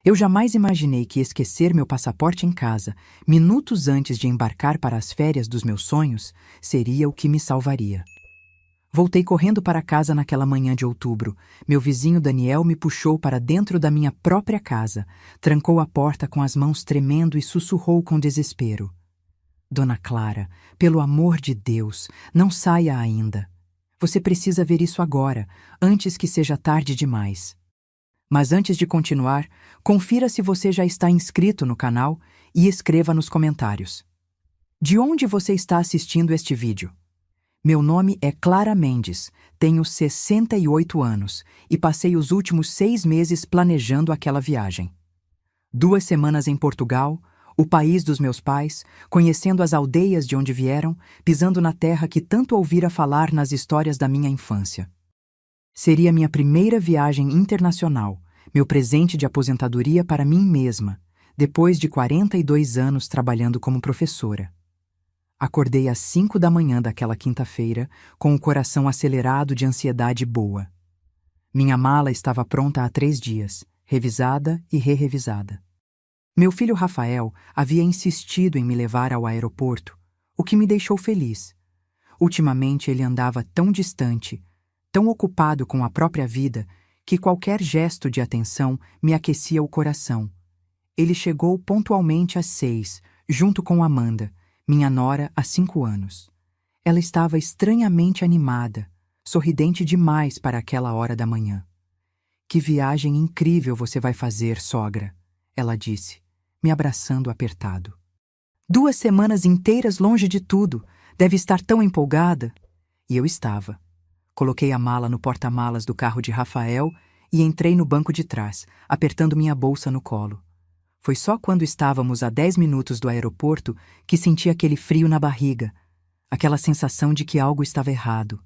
Eu jamais imaginei que esquecer meu passaporte em casa, minutos antes de embarcar para as férias dos meus sonhos, seria o que me salvaria. Voltei correndo para casa naquela manhã de outubro. Meu vizinho Daniel me puxou para dentro da minha própria casa, trancou a porta com as mãos tremendo e sussurrou com desespero: Dona Clara, pelo amor de Deus, não saia ainda. Você precisa ver isso agora, antes que seja tarde demais. Mas antes de continuar, confira se você já está inscrito no canal e escreva nos comentários. De onde você está assistindo este vídeo? Meu nome é Clara Mendes, tenho 68 anos e passei os últimos 6 meses planejando aquela viagem. 2 semanas em Portugal, o país dos meus pais, conhecendo as aldeias de onde vieram, pisando na terra que tanto ouvira falar nas histórias da minha infância. Seria minha primeira viagem internacional, meu presente de aposentadoria para mim mesma, depois de 42 anos trabalhando como professora. Acordei às 5 da manhã daquela quinta-feira, com o coração acelerado de ansiedade boa. Minha mala estava pronta há 3 dias, revisada e re-revisada. Meu filho Rafael havia insistido em me levar ao aeroporto, o que me deixou feliz. Ultimamente ele andava tão distante, tão ocupado com a própria vida, que qualquer gesto de atenção me aquecia o coração. Ele chegou pontualmente às 6, junto com Amanda, minha nora há 5 anos. Ela estava estranhamente animada, sorridente demais para aquela hora da manhã. Que viagem incrível você vai fazer, sogra, ela disse, me abraçando apertado. 2 semanas inteiras longe de tudo, deve estar tão empolgada. E eu estava. Coloquei a mala no porta-malas do carro de Rafael e entrei no banco de trás, apertando minha bolsa no colo. Foi só quando estávamos a 10 minutos do aeroporto que senti aquele frio na barriga, aquela sensação de que algo estava errado.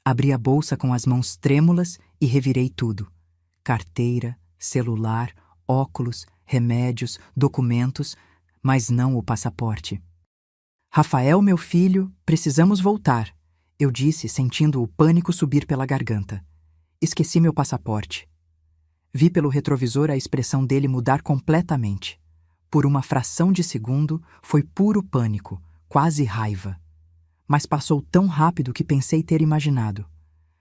Abri a bolsa com as mãos trêmulas e revirei tudo. Carteira, celular, óculos, remédios, documentos, mas não o passaporte. Rafael, meu filho, precisamos voltar, eu disse, sentindo o pânico subir pela garganta. Esqueci meu passaporte. Vi pelo retrovisor a expressão dele mudar completamente. Por uma fração de segundo, foi puro pânico, quase raiva. Mas passou tão rápido que pensei ter imaginado.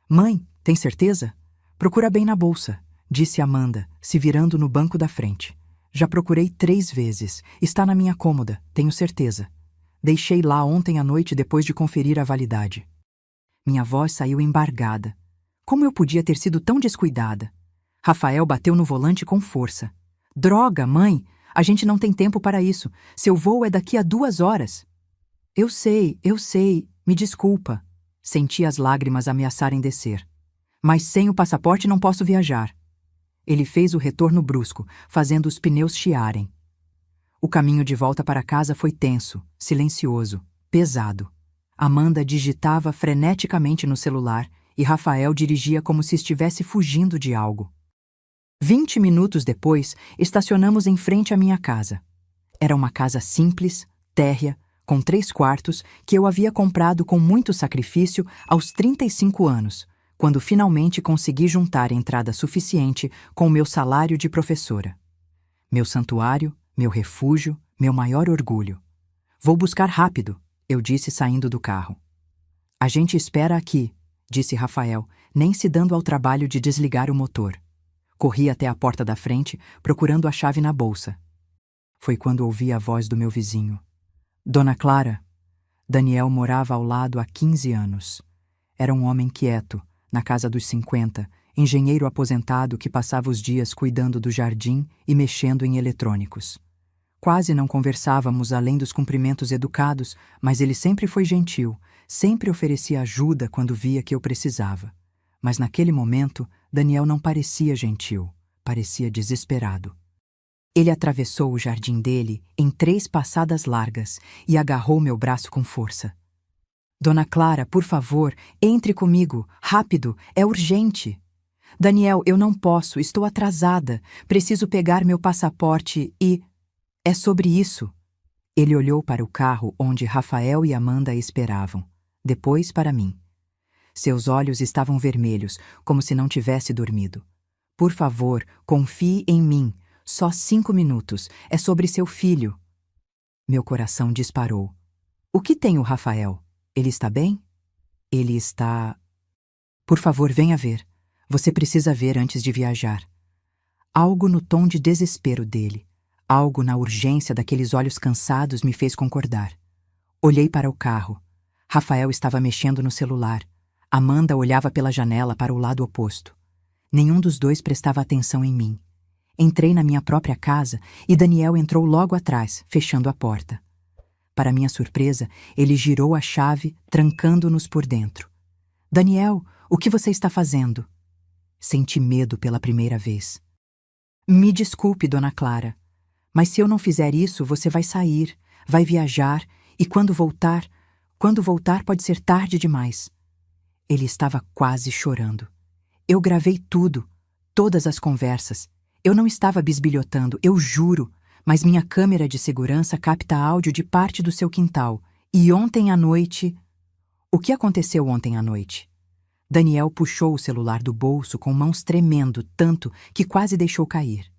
Mãe, tem certeza? Procura bem na bolsa, disse Amanda, se virando no banco da frente. Já procurei 3 vezes. Está na minha cômoda, tenho certeza. Deixei lá ontem à noite depois de conferir a validade. Minha voz saiu embargada. Como eu podia ter sido tão descuidada? Rafael bateu no volante com força. Droga, mãe! A gente não tem tempo para isso. Seu voo é daqui a 2 horas. Eu sei, me desculpa. Senti as lágrimas ameaçarem descer. Mas sem o passaporte não posso viajar. Ele fez o retorno brusco, fazendo os pneus chiarem. O caminho de volta para casa foi tenso, silencioso, pesado. Amanda digitava freneticamente no celular e Rafael dirigia como se estivesse fugindo de algo. 20 minutos depois, estacionamos em frente à minha casa. Era uma casa simples, térrea, com 3 quartos, que eu havia comprado com muito sacrifício aos 35 anos, quando finalmente consegui juntar entrada suficiente com o meu salário de professora. Meu santuário, meu refúgio, meu maior orgulho. Vou buscar rápido, eu disse saindo do carro. A gente espera aqui, disse Rafael, nem se dando ao trabalho de desligar o motor. Corri até a porta da frente, procurando a chave na bolsa. Foi quando ouvi a voz do meu vizinho. Dona Clara. Daniel morava ao lado há 15 anos. Era um homem quieto, na casa dos 50, engenheiro aposentado que passava os dias cuidando do jardim e mexendo em eletrônicos. Quase não conversávamos além dos cumprimentos educados, mas ele sempre foi gentil, sempre oferecia ajuda quando via que eu precisava. Mas naquele momento, Daniel não parecia gentil, parecia desesperado. Ele atravessou o jardim dele em 3 passadas largas e agarrou meu braço com força. Dona Clara, por favor, entre comigo, rápido, é urgente. Daniel, eu não posso, estou atrasada, preciso pegar meu passaporte e... É sobre isso. Ele olhou para o carro onde Rafael e Amanda esperavam, depois para mim. Seus olhos estavam vermelhos, como se não tivesse dormido. Por favor, confie em mim. Só 5 minutos. É sobre seu filho. Meu coração disparou. O que tem o Rafael? Ele está bem? Ele está... Por favor, venha ver. Você precisa ver antes de viajar. Algo no tom de desespero dele, algo na urgência daqueles olhos cansados me fez concordar. Olhei para o carro. Rafael estava mexendo no celular. Amanda olhava pela janela para o lado oposto. Nenhum dos dois prestava atenção em mim. Entrei na minha própria casa e Daniel entrou logo atrás, fechando a porta. Para minha surpresa, ele girou a chave, trancando-nos por dentro. Daniel, o que você está fazendo? Senti medo pela primeira vez. Me desculpe, Dona Clara, mas se eu não fizer isso, você vai sair, vai viajar e quando voltar pode ser tarde demais. Ele estava quase chorando. Eu gravei tudo, todas as conversas. Eu não estava bisbilhotando, eu juro, mas minha câmera de segurança capta áudio de parte do seu quintal. E ontem à noite... O que aconteceu ontem à noite? Daniel puxou o celular do bolso com mãos tremendo tanto que quase deixou cair.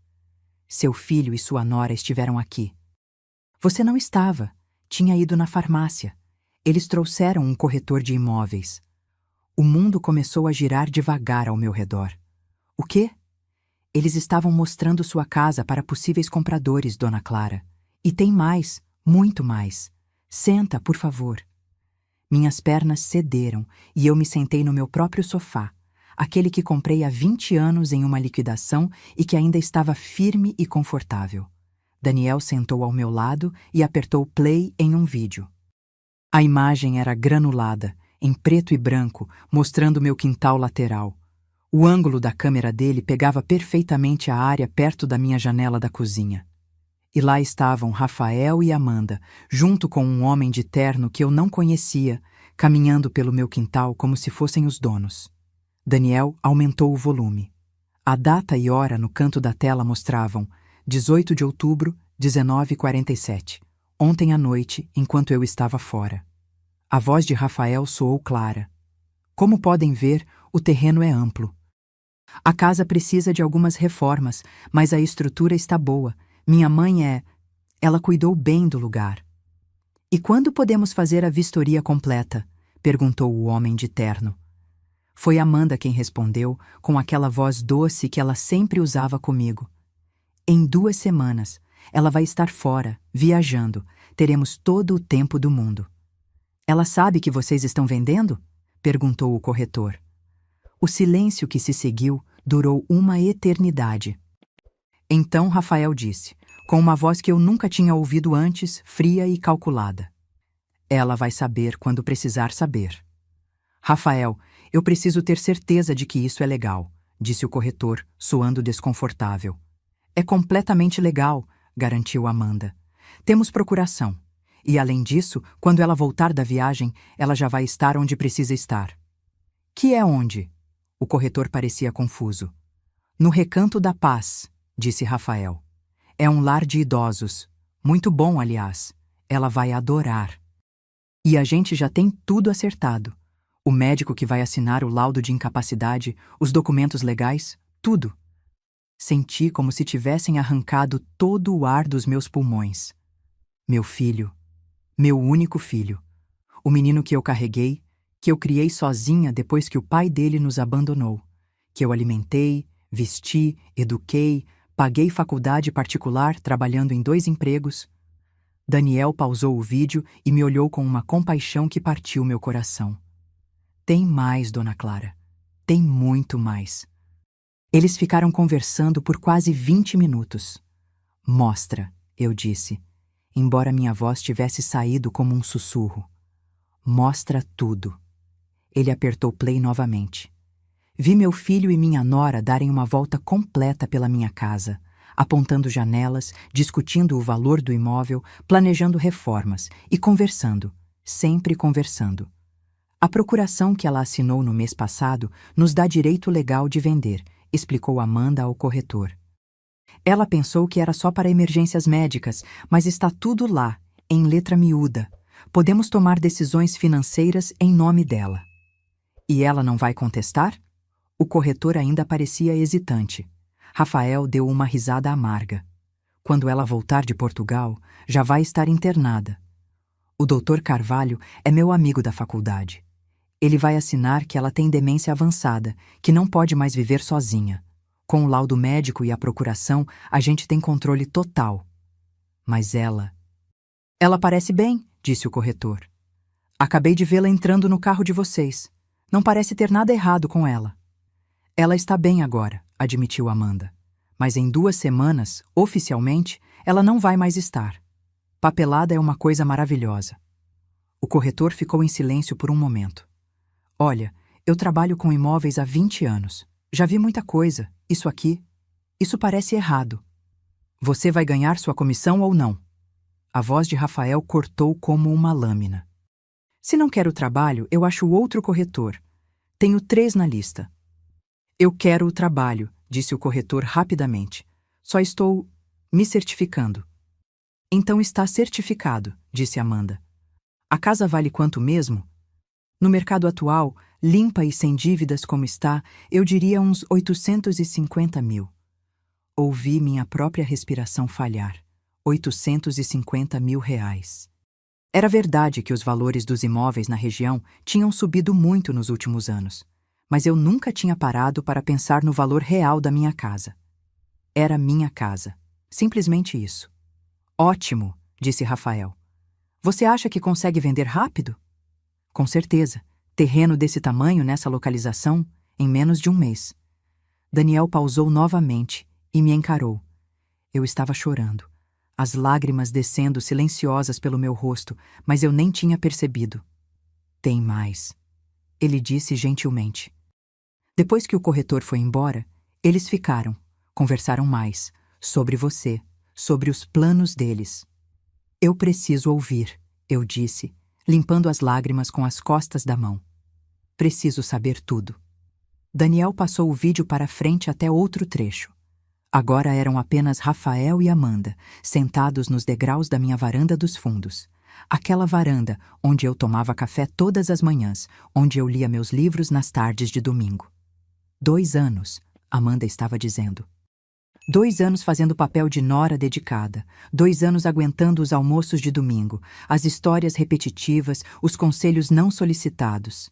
Seu filho e sua nora estiveram aqui. Você não estava. Tinha ido na farmácia. Eles trouxeram um corretor de imóveis. O mundo começou a girar devagar ao meu redor. O quê? Eles estavam mostrando sua casa para possíveis compradores, Dona Clara. E tem mais, muito mais. Senta, por favor. Minhas pernas cederam e eu me sentei no meu próprio sofá, aquele que comprei há 20 anos em uma liquidação e que ainda estava firme e confortável. Daniel sentou ao meu lado e apertou play em um vídeo. A imagem era granulada, em preto e branco, mostrando meu quintal lateral. O ângulo da câmera dele pegava perfeitamente a área perto da minha janela da cozinha. E lá estavam Rafael e Amanda, junto com um homem de terno que eu não conhecia, caminhando pelo meu quintal como se fossem os donos. Daniel aumentou o volume. A data e hora no canto da tela mostravam 18 de outubro, 19h47, ontem à noite, enquanto eu estava fora. A voz de Rafael soou clara. Como podem ver, o terreno é amplo. A casa precisa de algumas reformas, mas a estrutura está boa. Minha mãe Ela cuidou bem do lugar. E quando podemos fazer a vistoria completa? Perguntou o homem de terno. Foi Amanda quem respondeu, com aquela voz doce que ela sempre usava comigo. Em 2 semanas, ela vai estar fora, viajando. Teremos todo o tempo do mundo. Ela sabe que vocês estão vendendo? Perguntou o corretor. O silêncio que se seguiu durou uma eternidade. Então Rafael disse, com uma voz que eu nunca tinha ouvido antes, fria e calculada. Ela vai saber quando precisar saber. Rafael, eu preciso ter certeza de que isso é legal, disse o corretor, soando desconfortável. É completamente legal, garantiu Amanda. Temos procuração. E além disso, quando ela voltar da viagem, ela já vai estar onde precisa estar. Que é onde? O corretor parecia confuso. No Recanto da Paz, disse Rafael. É um lar de idosos. Muito bom, aliás. Ela vai adorar. E a gente já tem tudo acertado. O médico que vai assinar o laudo de incapacidade, os documentos legais, tudo. Senti como se tivessem arrancado todo o ar dos meus pulmões. Meu filho. Meu único filho. O menino que eu carreguei, que eu criei sozinha depois que o pai dele nos abandonou. Que eu alimentei, vesti, eduquei, paguei faculdade particular trabalhando em 2 empregos. Daniel pausou o vídeo e me olhou com uma compaixão que partiu meu coração. Tem mais, Dona Clara. Tem muito mais. Eles ficaram conversando por quase 20 minutos. Mostra, eu disse, embora minha voz tivesse saído como um sussurro. Mostra tudo. Ele apertou play novamente. Vi meu filho e minha nora darem uma volta completa pela minha casa, apontando janelas, discutindo o valor do imóvel, planejando reformas e conversando, sempre conversando. A procuração que ela assinou no mês passado nos dá direito legal de vender, explicou Amanda ao corretor. Ela pensou que era só para emergências médicas, mas está tudo lá, em letra miúda. Podemos tomar decisões financeiras em nome dela. E ela não vai contestar? O corretor ainda parecia hesitante. Rafael deu uma risada amarga. Quando ela voltar de Portugal, já vai estar internada. O Dr. Carvalho é meu amigo da faculdade. Ele vai assinar que ela tem demência avançada, que não pode mais viver sozinha. Com o laudo médico e a procuração, a gente tem controle total. Mas ela... Ela parece bem, disse o corretor. Acabei de vê-la entrando no carro de vocês. Não parece ter nada errado com ela. Ela está bem agora, admitiu Amanda. Mas em 2 semanas, oficialmente, ela não vai mais estar. Papelada é uma coisa maravilhosa. O corretor ficou em silêncio por um momento. Olha, eu trabalho com imóveis há 20 anos. Já vi muita coisa. Isso parece errado. Você vai ganhar sua comissão ou não? A voz de Rafael cortou como uma lâmina. Se não quer o trabalho, eu acho outro corretor. Tenho 3 na lista. Eu quero o trabalho, disse o corretor rapidamente. Só estou me certificando. Então está certificado, disse Amanda. A casa vale quanto mesmo? No mercado atual, limpa e sem dívidas como está, eu diria uns 850 mil. Ouvi minha própria respiração falhar. 850 mil reais. Era verdade que os valores dos imóveis na região tinham subido muito nos últimos anos, mas eu nunca tinha parado para pensar no valor real da minha casa. Era minha casa. Simplesmente isso. Ótimo, disse Rafael. Você acha que consegue vender rápido? Com certeza. Terreno desse tamanho nessa localização, em menos de 1 mês. Daniel pausou novamente e me encarou. Eu estava chorando, as lágrimas descendo silenciosas pelo meu rosto, mas eu nem tinha percebido. Tem mais, ele disse gentilmente. Depois que o corretor foi embora, eles ficaram, conversaram mais, sobre você, sobre os planos deles. Eu preciso ouvir, eu disse, limpando as lágrimas com as costas da mão. Preciso saber tudo. Daniel passou o vídeo para frente até outro trecho. Agora eram apenas Rafael e Amanda, sentados nos degraus da minha varanda dos fundos. Aquela varanda onde eu tomava café todas as manhãs, onde eu lia meus livros nas tardes de domingo. 2 anos, Amanda estava dizendo. 2 anos fazendo papel de nora dedicada, 2 anos aguentando os almoços de domingo, as histórias repetitivas, os conselhos não solicitados.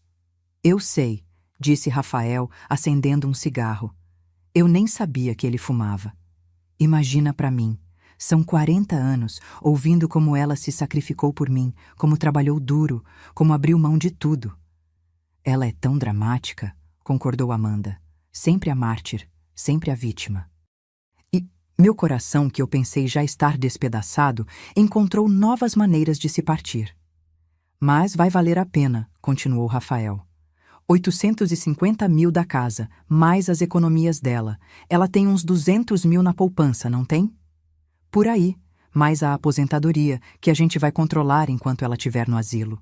Eu sei, disse Rafael, acendendo um cigarro. Eu nem sabia que ele fumava. Imagina para mim, são 40 anos, ouvindo como ela se sacrificou por mim, como trabalhou duro, como abriu mão de tudo. Ela é tão dramática, concordou Amanda. Sempre a mártir, sempre a vítima. E meu coração, que eu pensei já estar despedaçado, encontrou novas maneiras de se partir. Mas vai valer a pena, continuou Rafael. 850 mil da casa, mais as economias dela. Ela tem uns 200 mil na poupança, não tem? Por aí, mais a aposentadoria, que a gente vai controlar enquanto ela estiver no asilo.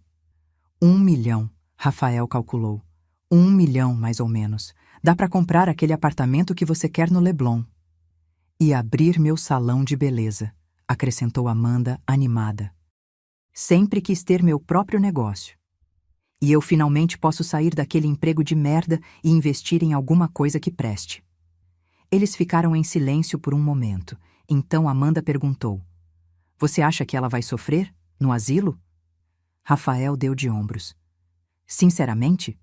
1 milhão, Rafael calculou. 1 milhão, mais ou menos. Dá para comprar aquele apartamento que você quer no Leblon. E abrir meu salão de beleza, acrescentou Amanda, animada. Sempre quis ter meu próprio negócio. E eu finalmente posso sair daquele emprego de merda e investir em alguma coisa que preste. Eles ficaram em silêncio por um momento. Então Amanda perguntou: Você acha que ela vai sofrer? No asilo? Rafael deu de ombros. Sinceramente?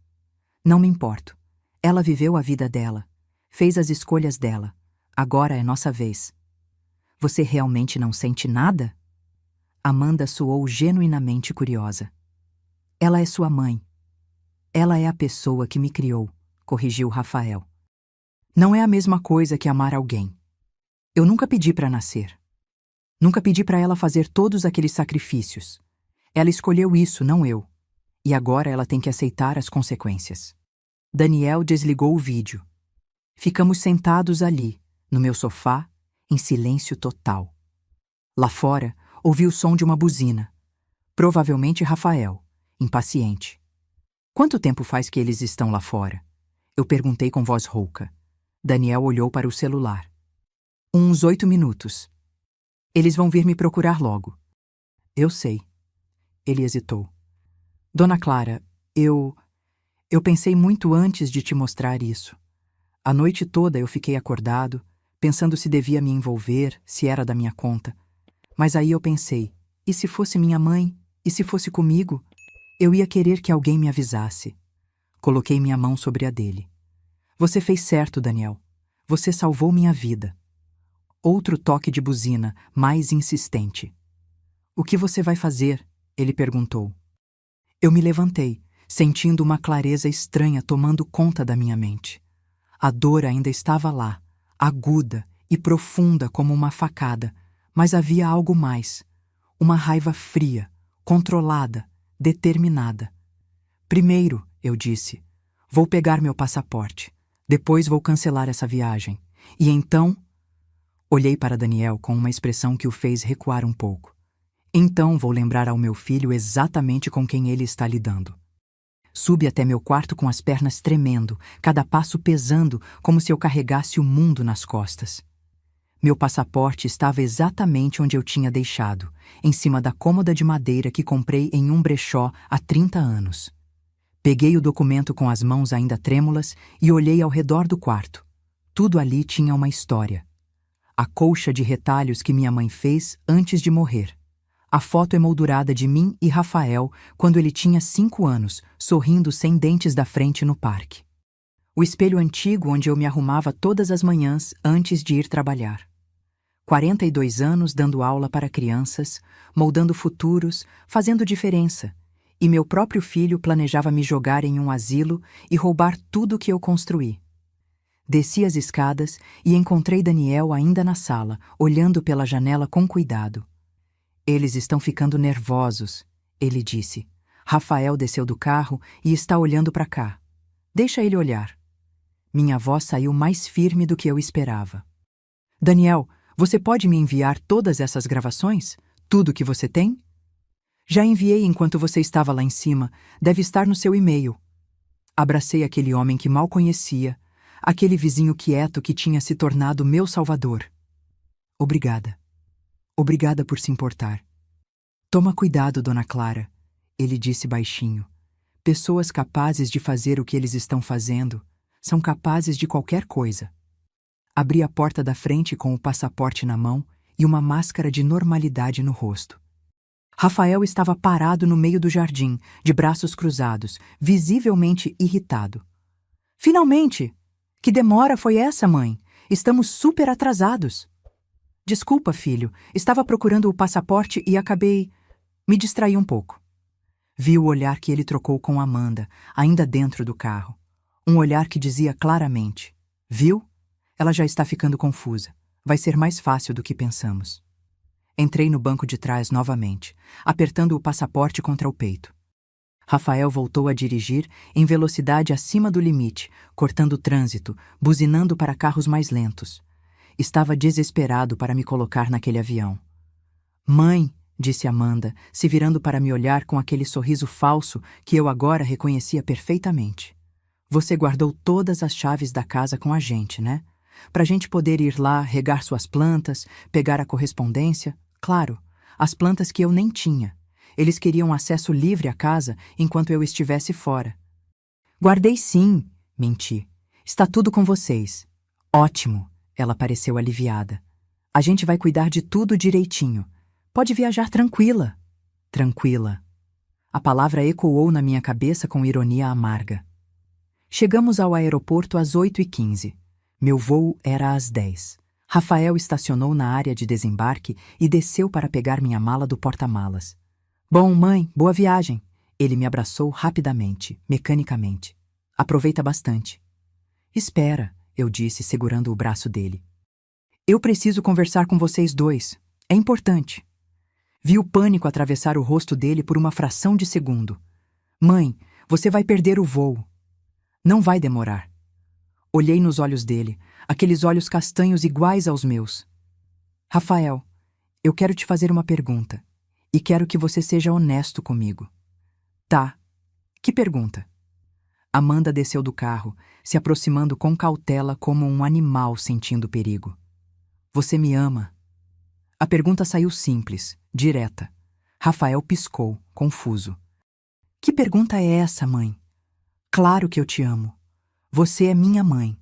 Não me importo. Ela viveu a vida dela. Fez as escolhas dela. Agora é nossa vez. Você realmente não sente nada? Amanda soou genuinamente curiosa. Ela é sua mãe. Ela é a pessoa que me criou, corrigiu Rafael. Não é a mesma coisa que amar alguém. Eu nunca pedi para nascer. Nunca pedi para ela fazer todos aqueles sacrifícios. Ela escolheu isso, não eu. E agora ela tem que aceitar as consequências. Daniel desligou o vídeo. Ficamos sentados ali, no meu sofá, em silêncio total. Lá fora, ouvi o som de uma buzina. Provavelmente Rafael, impaciente. Quanto tempo faz que eles estão lá fora? Eu perguntei com voz rouca. Daniel olhou para o celular. Uns 8 minutos. Eles vão vir me procurar logo. Eu sei. Ele hesitou. Dona Clara, eu pensei muito antes de te mostrar isso. A noite toda eu fiquei acordado, pensando se devia me envolver, se era da minha conta. Mas aí eu pensei, e se fosse minha mãe? E se fosse comigo? Eu ia querer que alguém me avisasse. Coloquei minha mão sobre a dele. Você fez certo, Daniel. Você salvou minha vida. Outro toque de buzina, mais insistente. O que você vai fazer? Ele perguntou. Eu me levantei, sentindo uma clareza estranha tomando conta da minha mente. A dor ainda estava lá, aguda e profunda como uma facada, mas havia algo mais. Uma raiva fria, controlada, determinada. Primeiro, eu disse, vou pegar meu passaporte. Depois vou cancelar essa viagem. E então... Olhei para Daniel com uma expressão que o fez recuar um pouco. Então vou lembrar ao meu filho exatamente com quem ele está lidando. Subi até meu quarto com as pernas tremendo, cada passo pesando como se eu carregasse o mundo nas costas. Meu passaporte estava exatamente onde eu tinha deixado, em cima da cômoda de madeira que comprei em um brechó há 30 anos. Peguei o documento com as mãos ainda trêmulas e olhei ao redor do quarto. Tudo ali tinha uma história. A colcha de retalhos que minha mãe fez antes de morrer. A foto emoldurada de mim e Rafael quando ele tinha 5 anos, sorrindo sem dentes da frente no parque. O espelho antigo onde eu me arrumava todas as manhãs antes de ir trabalhar. 42 anos dando aula para crianças, moldando futuros, fazendo diferença. E meu próprio filho planejava me jogar em um asilo e roubar tudo que eu construí. Desci as escadas e encontrei Daniel ainda na sala, olhando pela janela com cuidado. Eles estão ficando nervosos, ele disse. Rafael desceu do carro e está olhando para cá. Deixa ele olhar. Minha voz saiu mais firme do que eu esperava. Daniel, você pode me enviar todas essas gravações? Tudo que você tem? Já enviei enquanto você estava lá em cima. Deve estar no seu e-mail. Abracei aquele homem que mal conhecia, aquele vizinho quieto que tinha se tornado meu salvador. Obrigada. Obrigada por se importar. Toma cuidado, Dona Clara, ele disse baixinho. Pessoas capazes de fazer o que eles estão fazendo são capazes de qualquer coisa. Abri a porta da frente com o passaporte na mão e uma máscara de normalidade no rosto. Rafael estava parado no meio do jardim, de braços cruzados, visivelmente irritado. Finalmente! Que demora foi essa, mãe? Estamos super atrasados. Desculpa, filho. Estava procurando o passaporte e acabei... Me distraí um pouco. Vi o olhar que ele trocou com Amanda, ainda dentro do carro. Um olhar que dizia claramente: viu? Ela já está ficando confusa. Vai ser mais fácil do que pensamos. Entrei no banco de trás novamente, apertando o passaporte contra o peito. Rafael voltou a dirigir em velocidade acima do limite, cortando o trânsito, buzinando para carros mais lentos. Estava desesperado para me colocar naquele avião. Mãe, disse Amanda, se virando para me olhar com aquele sorriso falso que eu agora reconhecia perfeitamente. Você guardou todas as chaves da casa com a gente, né? Pra gente poder ir lá, regar suas plantas, pegar a correspondência. Claro, as plantas que eu nem tinha. Eles queriam acesso livre à casa enquanto eu estivesse fora. Guardei sim, menti. Está tudo com vocês. Ótimo, ela pareceu aliviada. A gente vai cuidar de tudo direitinho. Pode viajar tranquila. Tranquila. A palavra ecoou na minha cabeça com ironia amarga. Chegamos ao aeroporto às 8h15. Meu voo era às 10. Rafael estacionou na área de desembarque e desceu para pegar minha mala do porta-malas. Bom, mãe, boa viagem. Ele me abraçou rapidamente, mecanicamente. Aproveita bastante. Espera, eu disse, segurando o braço dele. Eu preciso conversar com vocês dois. É importante. Vi o pânico atravessar o rosto dele por uma fração de segundo. Mãe, você vai perder o voo. Não vai demorar. Olhei nos olhos dele, aqueles olhos castanhos iguais aos meus. Rafael, eu quero te fazer uma pergunta. E quero que você seja honesto comigo. Tá. Que pergunta? Amanda desceu do carro, se aproximando com cautela como um animal sentindo perigo. Você me ama? A pergunta saiu simples, direta. Rafael piscou, confuso. Que pergunta é essa, mãe? Claro que eu te amo. Você é minha mãe.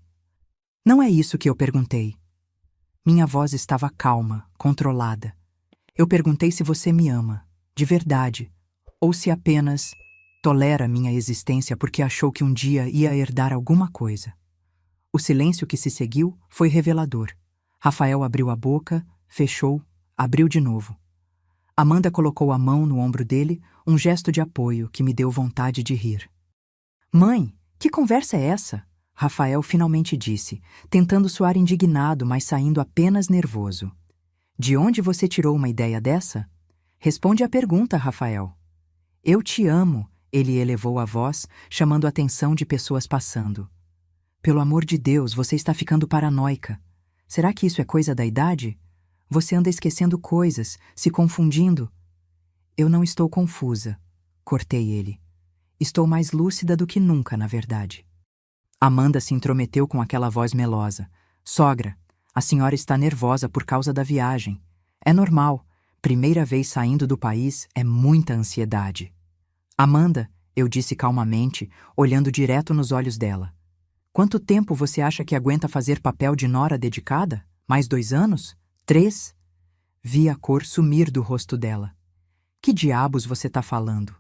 Não é isso que eu perguntei. Minha voz estava calma, controlada. Eu perguntei se você me ama, de verdade, ou se apenas tolera minha existência porque achou que um dia ia herdar alguma coisa. O silêncio que se seguiu foi revelador. Rafael abriu a boca, fechou, abriu de novo. Amanda colocou a mão no ombro dele, um gesto de apoio que me deu vontade de rir. Mãe, que conversa é essa? Rafael finalmente disse, tentando soar indignado, mas saindo apenas nervoso. De onde você tirou uma ideia dessa? Responde à pergunta, Rafael. Eu te amo, ele elevou a voz, chamando a atenção de pessoas passando. Pelo amor de Deus, você está ficando paranoica. Será que isso é coisa da idade? Você anda esquecendo coisas, se confundindo. Eu não estou confusa, cortei ele. Estou mais lúcida do que nunca, na verdade. Amanda se intrometeu com aquela voz melosa. Sogra, a senhora está nervosa por causa da viagem. É normal. Primeira vez saindo do país é muita ansiedade. Amanda, eu disse calmamente, olhando direto nos olhos dela. Quanto tempo você acha que aguenta fazer papel de nora dedicada? Mais 2 anos? 3? Vi a cor sumir do rosto dela. Que diabos você está falando?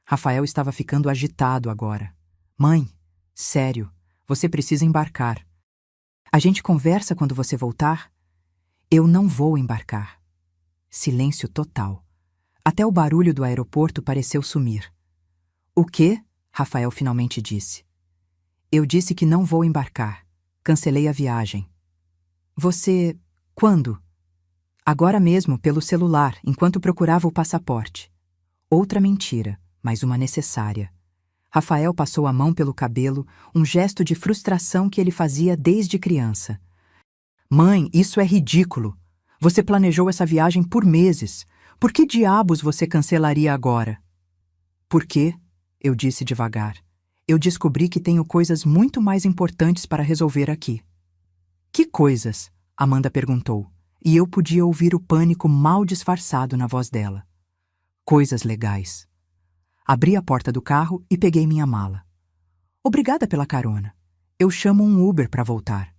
Rafael estava ficando agitado agora. Mãe, sério, você precisa embarcar. A gente conversa quando você voltar? Eu não vou embarcar. Silêncio total. Até o barulho do aeroporto pareceu sumir. O quê? Rafael finalmente disse. Eu disse que não vou embarcar. Cancelei a viagem. Você... quando? Agora mesmo, pelo celular, enquanto procurava o passaporte. Outra mentira, mas uma necessária. Rafael passou a mão pelo cabelo, um gesto de frustração que ele fazia desde criança. Mãe, isso é ridículo. Você planejou essa viagem por meses. Por que diabos você cancelaria agora? Por quê? Eu disse devagar. Eu descobri que tenho coisas muito mais importantes para resolver aqui. Que coisas? Amanda perguntou, e eu podia ouvir o pânico mal disfarçado na voz dela. Coisas legais. Abri a porta do carro e peguei minha mala. Obrigada pela carona. Eu chamo um Uber para voltar.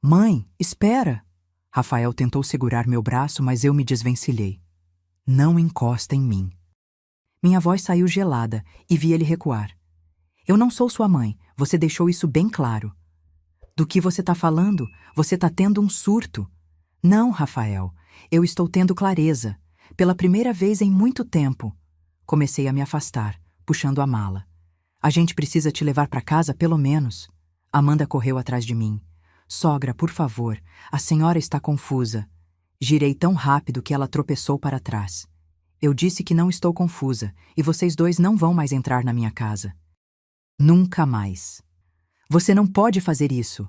Mãe, espera! Rafael tentou segurar meu braço, mas eu me desvencilhei. Não encosta em mim. Minha voz saiu gelada e vi ele recuar. Eu não sou sua mãe, você deixou isso bem claro. Do que você está falando? Você está tendo um surto. Não, Rafael, eu estou tendo clareza. Pela primeira vez em muito tempo. Comecei a me afastar, puxando a mala. A gente precisa te levar para casa, pelo menos. Amanda correu atrás de mim. Sogra, por favor, a senhora está confusa. Girei tão rápido que ela tropeçou para trás. Eu disse que não estou confusa, e vocês dois não vão mais entrar na minha casa. Nunca mais. Você não pode fazer isso.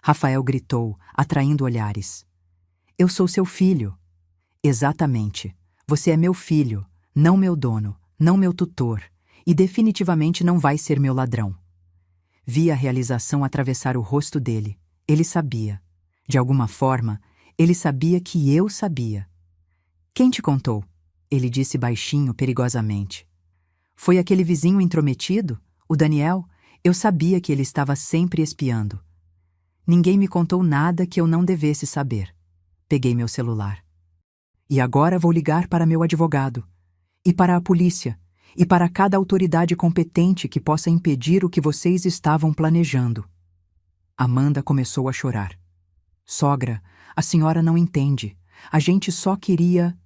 Rafael gritou, atraindo olhares. Eu sou seu filho. Exatamente. Você é meu filho, não meu dono, não meu tutor, e definitivamente não vai ser meu ladrão. Vi a realização atravessar o rosto dele. Ele sabia. De alguma forma, ele sabia que eu sabia. Quem te contou? Ele disse baixinho, perigosamente. Foi aquele vizinho intrometido? O Daniel? Eu sabia que ele estava sempre espiando. Ninguém me contou nada que eu não devesse saber. Peguei meu celular. E agora vou ligar para meu advogado. E para a polícia. E para cada autoridade competente que possa impedir o que vocês estavam planejando. Amanda começou a chorar. Sogra, a senhora não entende. A gente só queria...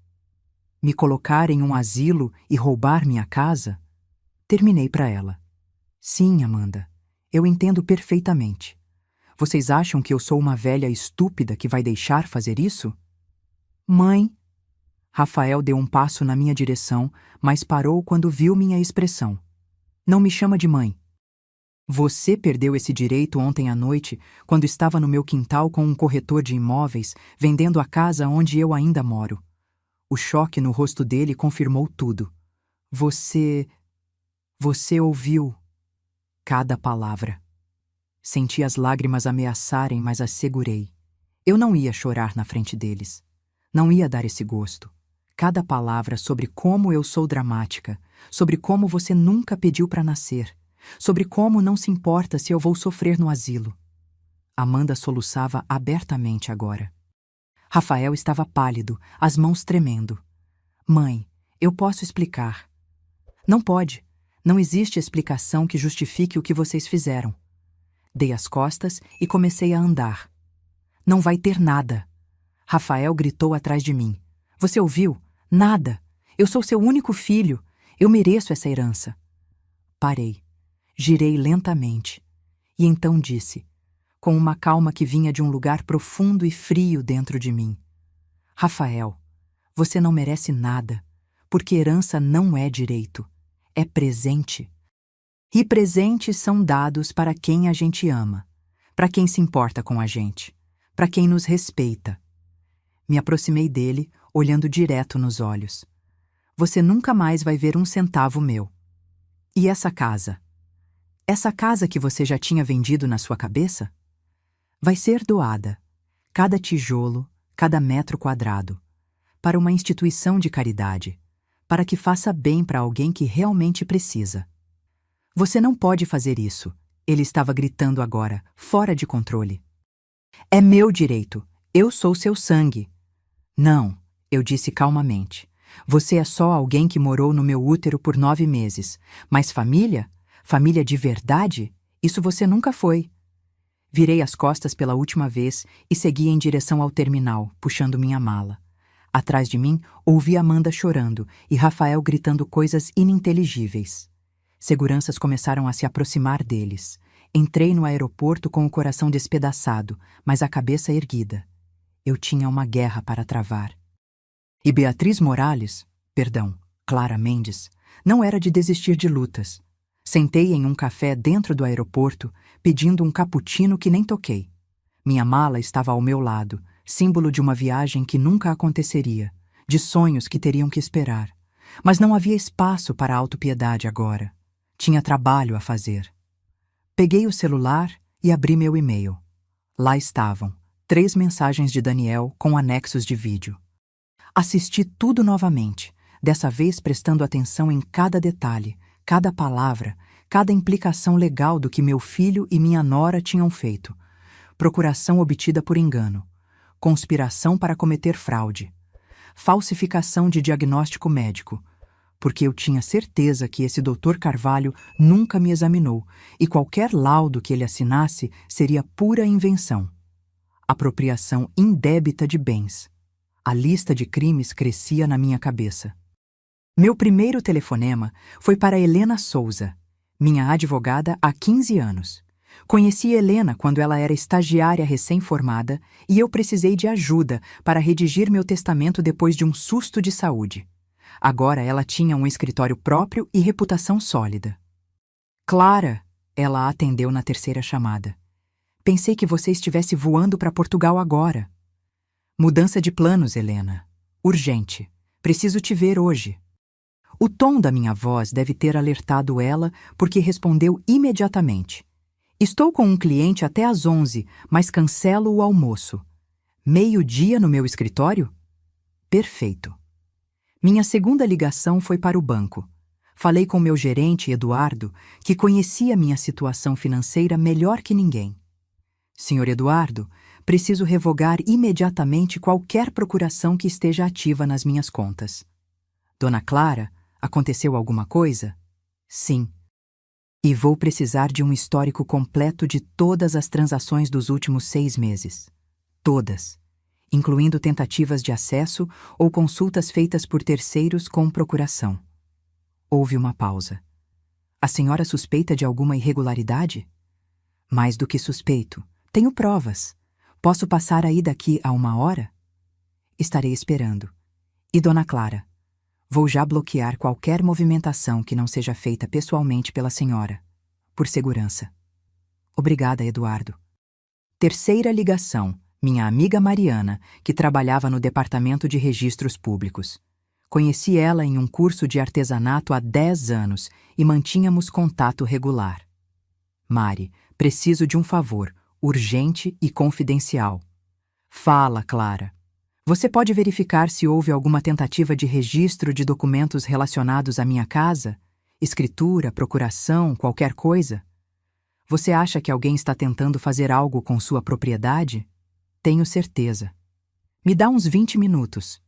Me colocar em um asilo e roubar minha casa? Terminei para ela. Sim, Amanda, eu entendo perfeitamente. Vocês acham que eu sou uma velha estúpida que vai deixar fazer isso? Mãe... Rafael deu um passo na minha direção, mas parou quando viu minha expressão. Não me chama de mãe. Você perdeu esse direito ontem à noite, quando estava no meu quintal com um corretor de imóveis, vendendo a casa onde eu ainda moro. O choque no rosto dele confirmou tudo. Você ouviu cada palavra. Senti as lágrimas ameaçarem, mas as segurei. Eu não ia chorar na frente deles. Não ia dar esse gosto. Cada palavra sobre como eu sou dramática, sobre como você nunca pediu para nascer, sobre como não se importa se eu vou sofrer no asilo. Amanda soluçava abertamente agora. Rafael estava pálido, as mãos tremendo. Mãe, eu posso explicar. Não pode. Não existe explicação que justifique o que vocês fizeram. Dei as costas e comecei a andar. Não vai ter nada. Rafael gritou atrás de mim. Você ouviu? Nada. Eu sou seu único filho. Eu mereço essa herança. Parei. Girei lentamente. E então disse, com uma calma que vinha de um lugar profundo e frio dentro de mim. Rafael, você não merece nada, porque herança não é direito, é presente. E presentes são dados para quem a gente ama, para quem se importa com a gente, para quem nos respeita. Me aproximei dele, olhando direto nos olhos. Você nunca mais vai ver um centavo meu. E essa casa? Essa casa que você já tinha vendido na sua cabeça? Vai ser doada, cada tijolo, cada metro quadrado, para uma instituição de caridade, para que faça bem para alguém que realmente precisa. Você não pode fazer isso, ele estava gritando agora, fora de controle. É meu direito, eu sou seu sangue. Não, eu disse calmamente. Você é só alguém que morou no meu útero por 9 meses, mas família? Família de verdade? Isso você nunca foi. Virei as costas pela última vez e segui em direção ao terminal, puxando minha mala. Atrás de mim, ouvi Amanda chorando e Rafael gritando coisas ininteligíveis. Seguranças começaram a se aproximar deles. Entrei no aeroporto com o coração despedaçado, mas a cabeça erguida. Eu tinha uma guerra para travar. E Beatriz Morales, Clara Mendes, não era de desistir de lutas. Sentei em um café dentro do aeroporto, pedindo um cappuccino que nem toquei. Minha mala estava ao meu lado, símbolo de uma viagem que nunca aconteceria, de sonhos que teriam que esperar. Mas não havia espaço para autopiedade agora. Tinha trabalho a fazer. Peguei o celular e abri meu e-mail. Lá estavam 3 mensagens de Daniel com anexos de vídeo. Assisti tudo novamente, dessa vez prestando atenção em cada detalhe, cada palavra, cada implicação legal do que meu filho e minha nora tinham feito. Procuração obtida por engano. Conspiração para cometer fraude. Falsificação de diagnóstico médico. Porque eu tinha certeza que esse Dr. Carvalho nunca me examinou e qualquer laudo que ele assinasse seria pura invenção. Apropriação indébita de bens. A lista de crimes crescia na minha cabeça. Meu primeiro telefonema foi para Helena Souza, minha advogada há 15 anos. Conheci Helena quando ela era estagiária recém-formada e eu precisei de ajuda para redigir meu testamento depois de um susto de saúde. Agora ela tinha um escritório próprio e reputação sólida. Clara, ela atendeu na terceira chamada. Pensei que você estivesse voando para Portugal agora. Mudança de planos, Helena. Urgente. Preciso te ver hoje. O tom da minha voz deve ter alertado ela, porque respondeu imediatamente. Estou com um cliente até às 11, mas cancelo o almoço. 12:00 no meu escritório? Perfeito. Minha segunda ligação foi para o banco. Falei com meu gerente, Eduardo, que conhecia minha situação financeira melhor que ninguém. Senhor Eduardo, preciso revogar imediatamente qualquer procuração que esteja ativa nas minhas contas. Dona Clara, aconteceu alguma coisa? Sim. E vou precisar de um histórico completo de todas as transações dos últimos 6 meses. Todas. Incluindo tentativas de acesso ou consultas feitas por terceiros com procuração. Houve uma pausa. A senhora suspeita de alguma irregularidade? Mais do que suspeito. Tenho provas. Posso passar aí daqui a 1 hora? Estarei esperando. E Dona Clara, vou já bloquear qualquer movimentação que não seja feita pessoalmente pela senhora, por segurança. Obrigada, Eduardo. Terceira ligação, minha amiga Mariana, que trabalhava no Departamento de Registros Públicos. Conheci ela em um curso de artesanato há 10 anos e mantínhamos contato regular. Mari, preciso de um favor, urgente e confidencial. Fala, Clara. Você pode verificar se houve alguma tentativa de registro de documentos relacionados à minha casa? Escritura, procuração, qualquer coisa? Você acha que alguém está tentando fazer algo com sua propriedade? Tenho certeza. Me dá uns 20 minutos.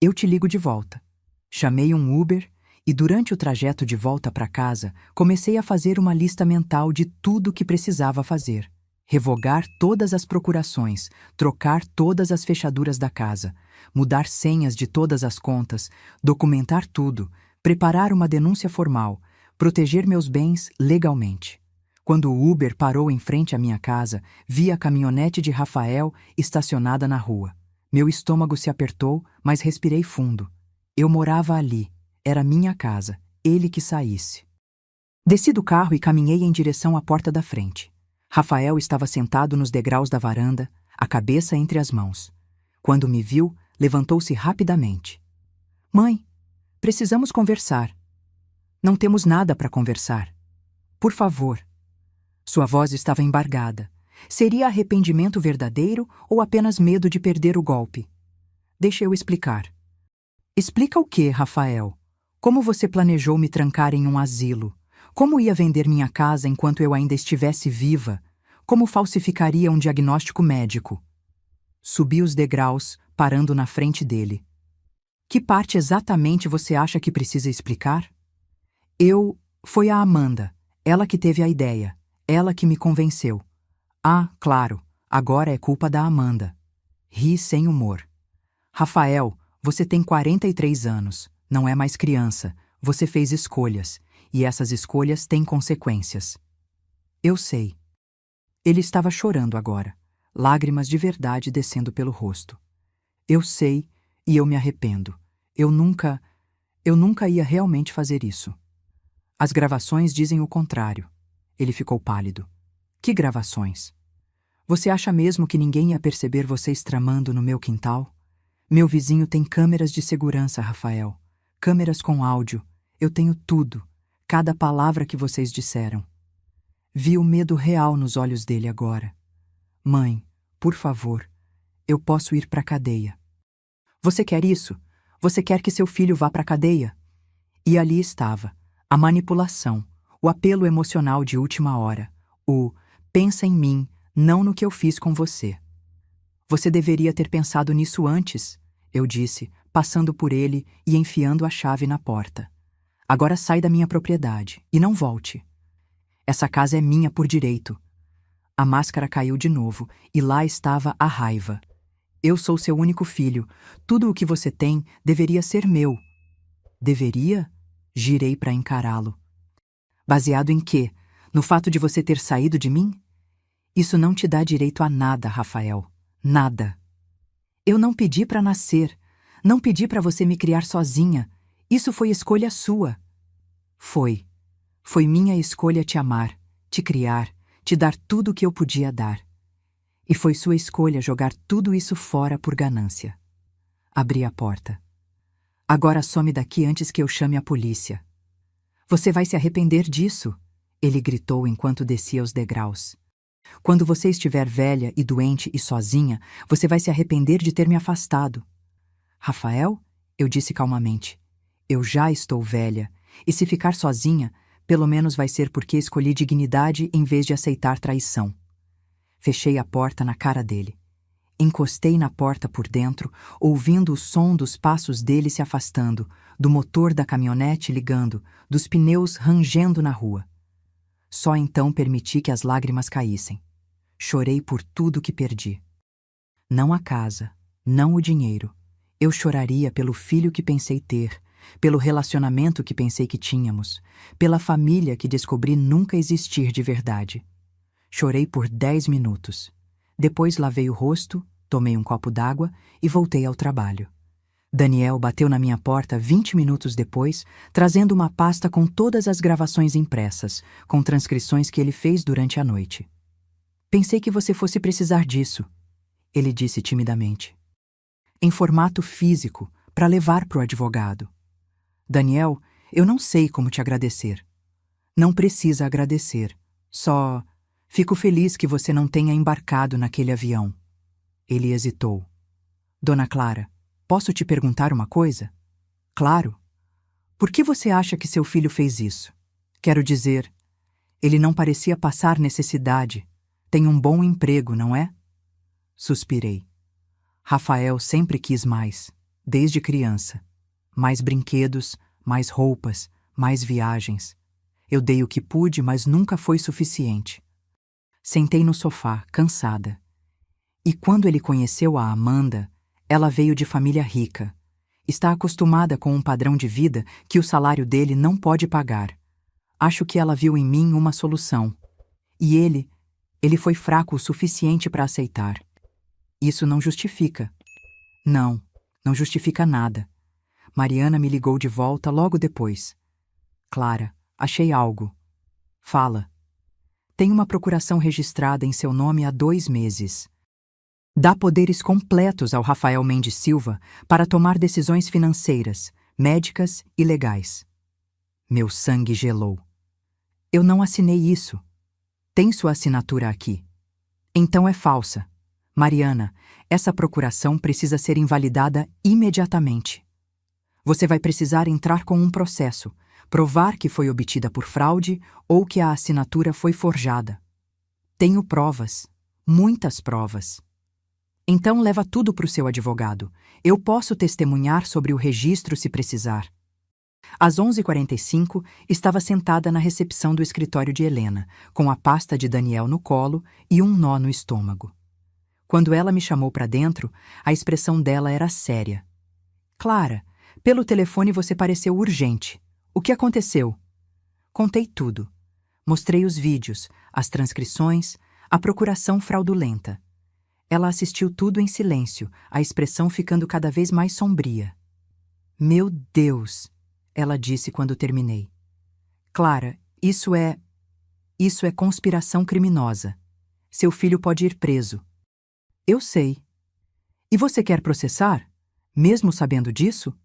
Eu te ligo de volta. Chamei um Uber e, durante o trajeto de volta para casa, comecei a fazer uma lista mental de tudo o que precisava fazer. Revogar todas as procurações, trocar todas as fechaduras da casa, mudar senhas de todas as contas, documentar tudo, preparar uma denúncia formal, proteger meus bens legalmente. Quando o Uber parou em frente à minha casa, vi a caminhonete de Rafael estacionada na rua. Meu estômago se apertou, mas respirei fundo. Eu morava ali. Era minha casa. Ele que saísse. Desci do carro e caminhei em direção à porta da frente. Rafael estava sentado nos degraus da varanda, a cabeça entre as mãos. Quando me viu, levantou-se rapidamente. Mãe, precisamos conversar. Não temos nada para conversar. Por favor. Sua voz estava embargada. Seria arrependimento verdadeiro ou apenas medo de perder o golpe? Deixa eu explicar. Explica o quê, Rafael? Como você planejou me trancar em um asilo? Como ia vender minha casa enquanto eu ainda estivesse viva? Como falsificaria um diagnóstico médico? Subi os degraus, parando na frente dele. Que parte exatamente você acha que precisa explicar? Foi a Amanda. Ela que teve a ideia. Ela que me convenceu. Ah, claro, agora é culpa da Amanda. Ri sem humor. Rafael, você tem 43 anos, não é mais criança. Você fez escolhas, e essas escolhas têm consequências. Eu sei. Ele estava chorando agora, lágrimas de verdade descendo pelo rosto. Eu sei, e eu me arrependo. Eu nunca ia realmente fazer isso. As gravações dizem o contrário. Ele ficou pálido. Que gravações? Você acha mesmo que ninguém ia perceber vocês tramando no meu quintal? Meu vizinho tem câmeras de segurança, Rafael. Câmeras com áudio. Eu tenho tudo. Cada palavra que vocês disseram. Vi o medo real nos olhos dele agora. Mãe, por favor, eu posso ir para a cadeia. Você quer isso? Você quer que seu filho vá para a cadeia? E ali estava, a manipulação, o apelo emocional de última hora, o pensa em mim, não no que eu fiz com você. Você deveria ter pensado nisso antes, eu disse, passando por ele e enfiando a chave na porta. Agora sai da minha propriedade e não volte. Essa casa é minha por direito. A máscara caiu de novo e lá estava a raiva. Eu sou seu único filho. Tudo o que você tem deveria ser meu. Deveria? Girei para encará-lo. Baseado em quê? No fato de você ter saído de mim? Isso não te dá direito a nada, Rafael. Nada. Eu não pedi para nascer. Não pedi para você me criar sozinha. Isso foi escolha sua. Foi. Foi minha escolha te amar, te criar, te dar tudo o que eu podia dar. E foi sua escolha jogar tudo isso fora por ganância. Abri a porta. Agora some daqui antes que eu chame a polícia. Você vai se arrepender disso, ele gritou enquanto descia os degraus. Quando você estiver velha e doente e sozinha, você vai se arrepender de ter me afastado. Rafael, eu disse calmamente, eu já estou velha, e se ficar sozinha, pelo menos vai ser porque escolhi dignidade em vez de aceitar traição. Fechei a porta na cara dele. Encostei na porta por dentro, ouvindo o som dos passos dele se afastando, do motor da caminhonete ligando, dos pneus rangendo na rua. Só então permiti que as lágrimas caíssem. Chorei por tudo que perdi. Não a casa, não o dinheiro. Eu choraria pelo filho que pensei ter, pelo relacionamento que pensei que tínhamos, pela família que descobri nunca existir de verdade. Chorei por 10 minutos. Depois lavei o rosto, tomei um copo d'água e voltei ao trabalho. Daniel bateu na minha porta 20 minutos depois, trazendo uma pasta com todas as gravações impressas, com transcrições que ele fez durante a noite. Pensei que você fosse precisar disso, ele disse timidamente. Em formato físico, para levar para o advogado. Daniel, eu não sei como te agradecer. Não precisa agradecer. Só fico feliz que você não tenha embarcado naquele avião. Ele hesitou. Dona Clara, posso te perguntar uma coisa? Claro. Por que você acha que seu filho fez isso? Quero dizer, ele não parecia passar necessidade. Tem um bom emprego, não é? Suspirei. Rafael sempre quis mais, desde criança. Mais brinquedos, mais roupas, mais viagens. Eu dei o que pude, mas nunca foi suficiente. Sentei no sofá, cansada. E quando ele conheceu a Amanda, ela veio de família rica. Está acostumada com um padrão de vida que o salário dele não pode pagar. Acho que ela viu em mim uma solução. E ele foi fraco o suficiente para aceitar. Isso não justifica. Não, não justifica nada. Mariana me ligou de volta logo depois. Clara, achei algo. Fala. Tem uma procuração registrada em seu nome há 2 meses. Dá poderes completos ao Rafael Mendes Silva para tomar decisões financeiras, médicas e legais. Meu sangue gelou. Eu não assinei isso. Tem sua assinatura aqui. Então é falsa. Mariana, essa procuração precisa ser invalidada imediatamente. Você vai precisar entrar com um processo, provar que foi obtida por fraude ou que a assinatura foi forjada. Tenho provas, muitas provas. Então leva tudo para o seu advogado. Eu posso testemunhar sobre o registro se precisar. Às 11h45, estava sentada na recepção do escritório de Helena, com a pasta de Daniel no colo e um nó no estômago. Quando ela me chamou para dentro, a expressão dela era séria. Clara, pelo telefone você pareceu urgente. O que aconteceu? Contei tudo. Mostrei os vídeos, as transcrições, a procuração fraudulenta. Ela assistiu tudo em silêncio, a expressão ficando cada vez mais sombria. Meu Deus, ela disse quando terminei. Clara, isso é conspiração criminosa. Seu filho pode ir preso. Eu sei. E você quer processar? Mesmo sabendo disso?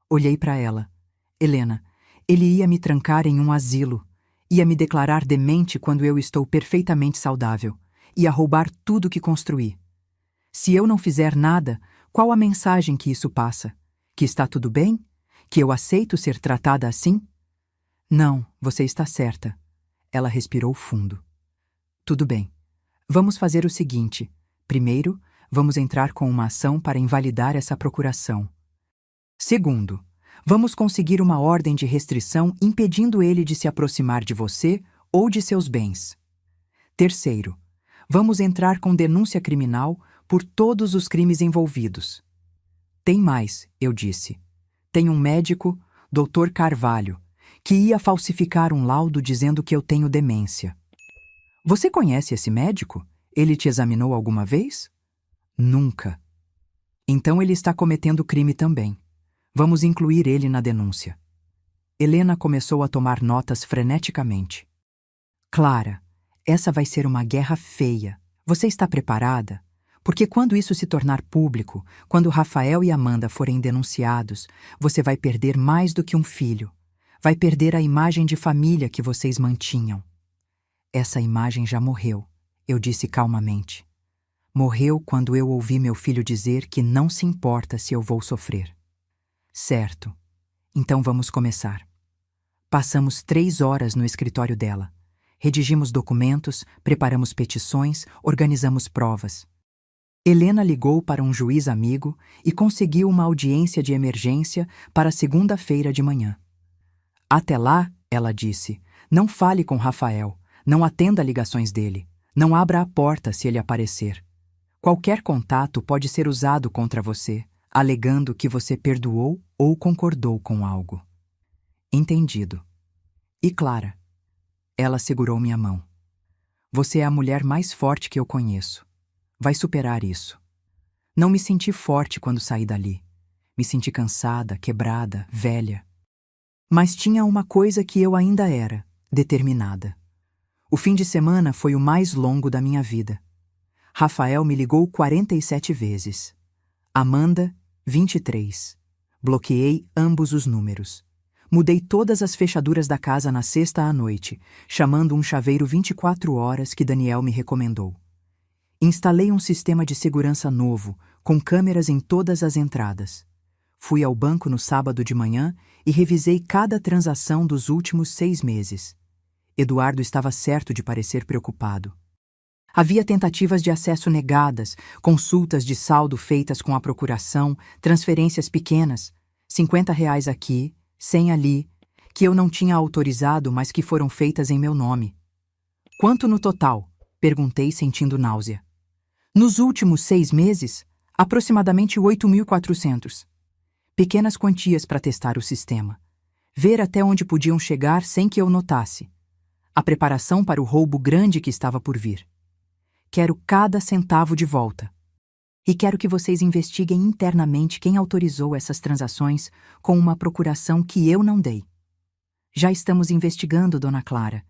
Olhei para ela. Helena, ele ia me trancar em um asilo. Ia me declarar demente quando eu estou perfeitamente saudável. Ia roubar tudo que construí. Se eu não fizer nada, qual a mensagem que isso passa? Que está tudo bem? Que eu aceito ser tratada assim? Não, você está certa. Ela respirou fundo. Tudo bem. Vamos fazer o seguinte. Primeiro, vamos entrar com uma ação para invalidar essa procuração. Segundo, vamos conseguir uma ordem de restrição impedindo ele de se aproximar de você ou de seus bens. Terceiro, vamos entrar com denúncia criminal por todos os crimes envolvidos. Tem mais, eu disse. Tem um médico, Dr. Carvalho, que ia falsificar um laudo dizendo que eu tenho demência. Você conhece esse médico? Ele te examinou alguma vez? Nunca. Então ele está cometendo crime também. Vamos incluir ele na denúncia. Helena começou a tomar notas freneticamente. Clara, essa vai ser uma guerra feia. Você está preparada? Porque quando isso se tornar público, quando Rafael e Amanda forem denunciados, você vai perder mais do que um filho. Vai perder a imagem de família que vocês mantinham. Essa imagem já morreu, eu disse calmamente. Morreu quando eu ouvi meu filho dizer que não se importa se eu vou sofrer. Certo. Então vamos começar. Passamos 3 horas no escritório dela. Redigimos documentos, preparamos petições, organizamos provas. Helena ligou para um juiz amigo e conseguiu uma audiência de emergência para segunda-feira de manhã. Até lá, ela disse, não fale com Rafael, não atenda ligações dele, não abra a porta se ele aparecer. Qualquer contato pode ser usado contra você, alegando que você perdoou ou concordou com algo. Entendido. E Clara? Ela segurou minha mão. Você é a mulher mais forte que eu conheço. Vai superar isso. Não me senti forte quando saí dali. Me senti cansada, quebrada, velha. Mas tinha uma coisa que eu ainda era, determinada. O fim de semana foi o mais longo da minha vida. Rafael me ligou 47 vezes. Amanda, 23. Bloqueei ambos os números. Mudei todas as fechaduras da casa na sexta à noite, chamando um chaveiro 24 horas que Daniel me recomendou. Instalei um sistema de segurança novo, com câmeras em todas as entradas. Fui ao banco no sábado de manhã e revisei cada transação dos últimos 6 meses. Eduardo estava certo de parecer preocupado. Havia tentativas de acesso negadas, consultas de saldo feitas com a procuração, transferências pequenas, R$ 50 aqui, 100 ali, que eu não tinha autorizado, mas que foram feitas em meu nome. Quanto no total? Perguntei, sentindo náusea. Nos últimos 6 meses, aproximadamente 8.400. Pequenas quantias para testar o sistema. Ver até onde podiam chegar sem que eu notasse. A preparação para o roubo grande que estava por vir. Quero cada centavo de volta. E quero que vocês investiguem internamente quem autorizou essas transações com uma procuração que eu não dei. Já estamos investigando, Dona Clara.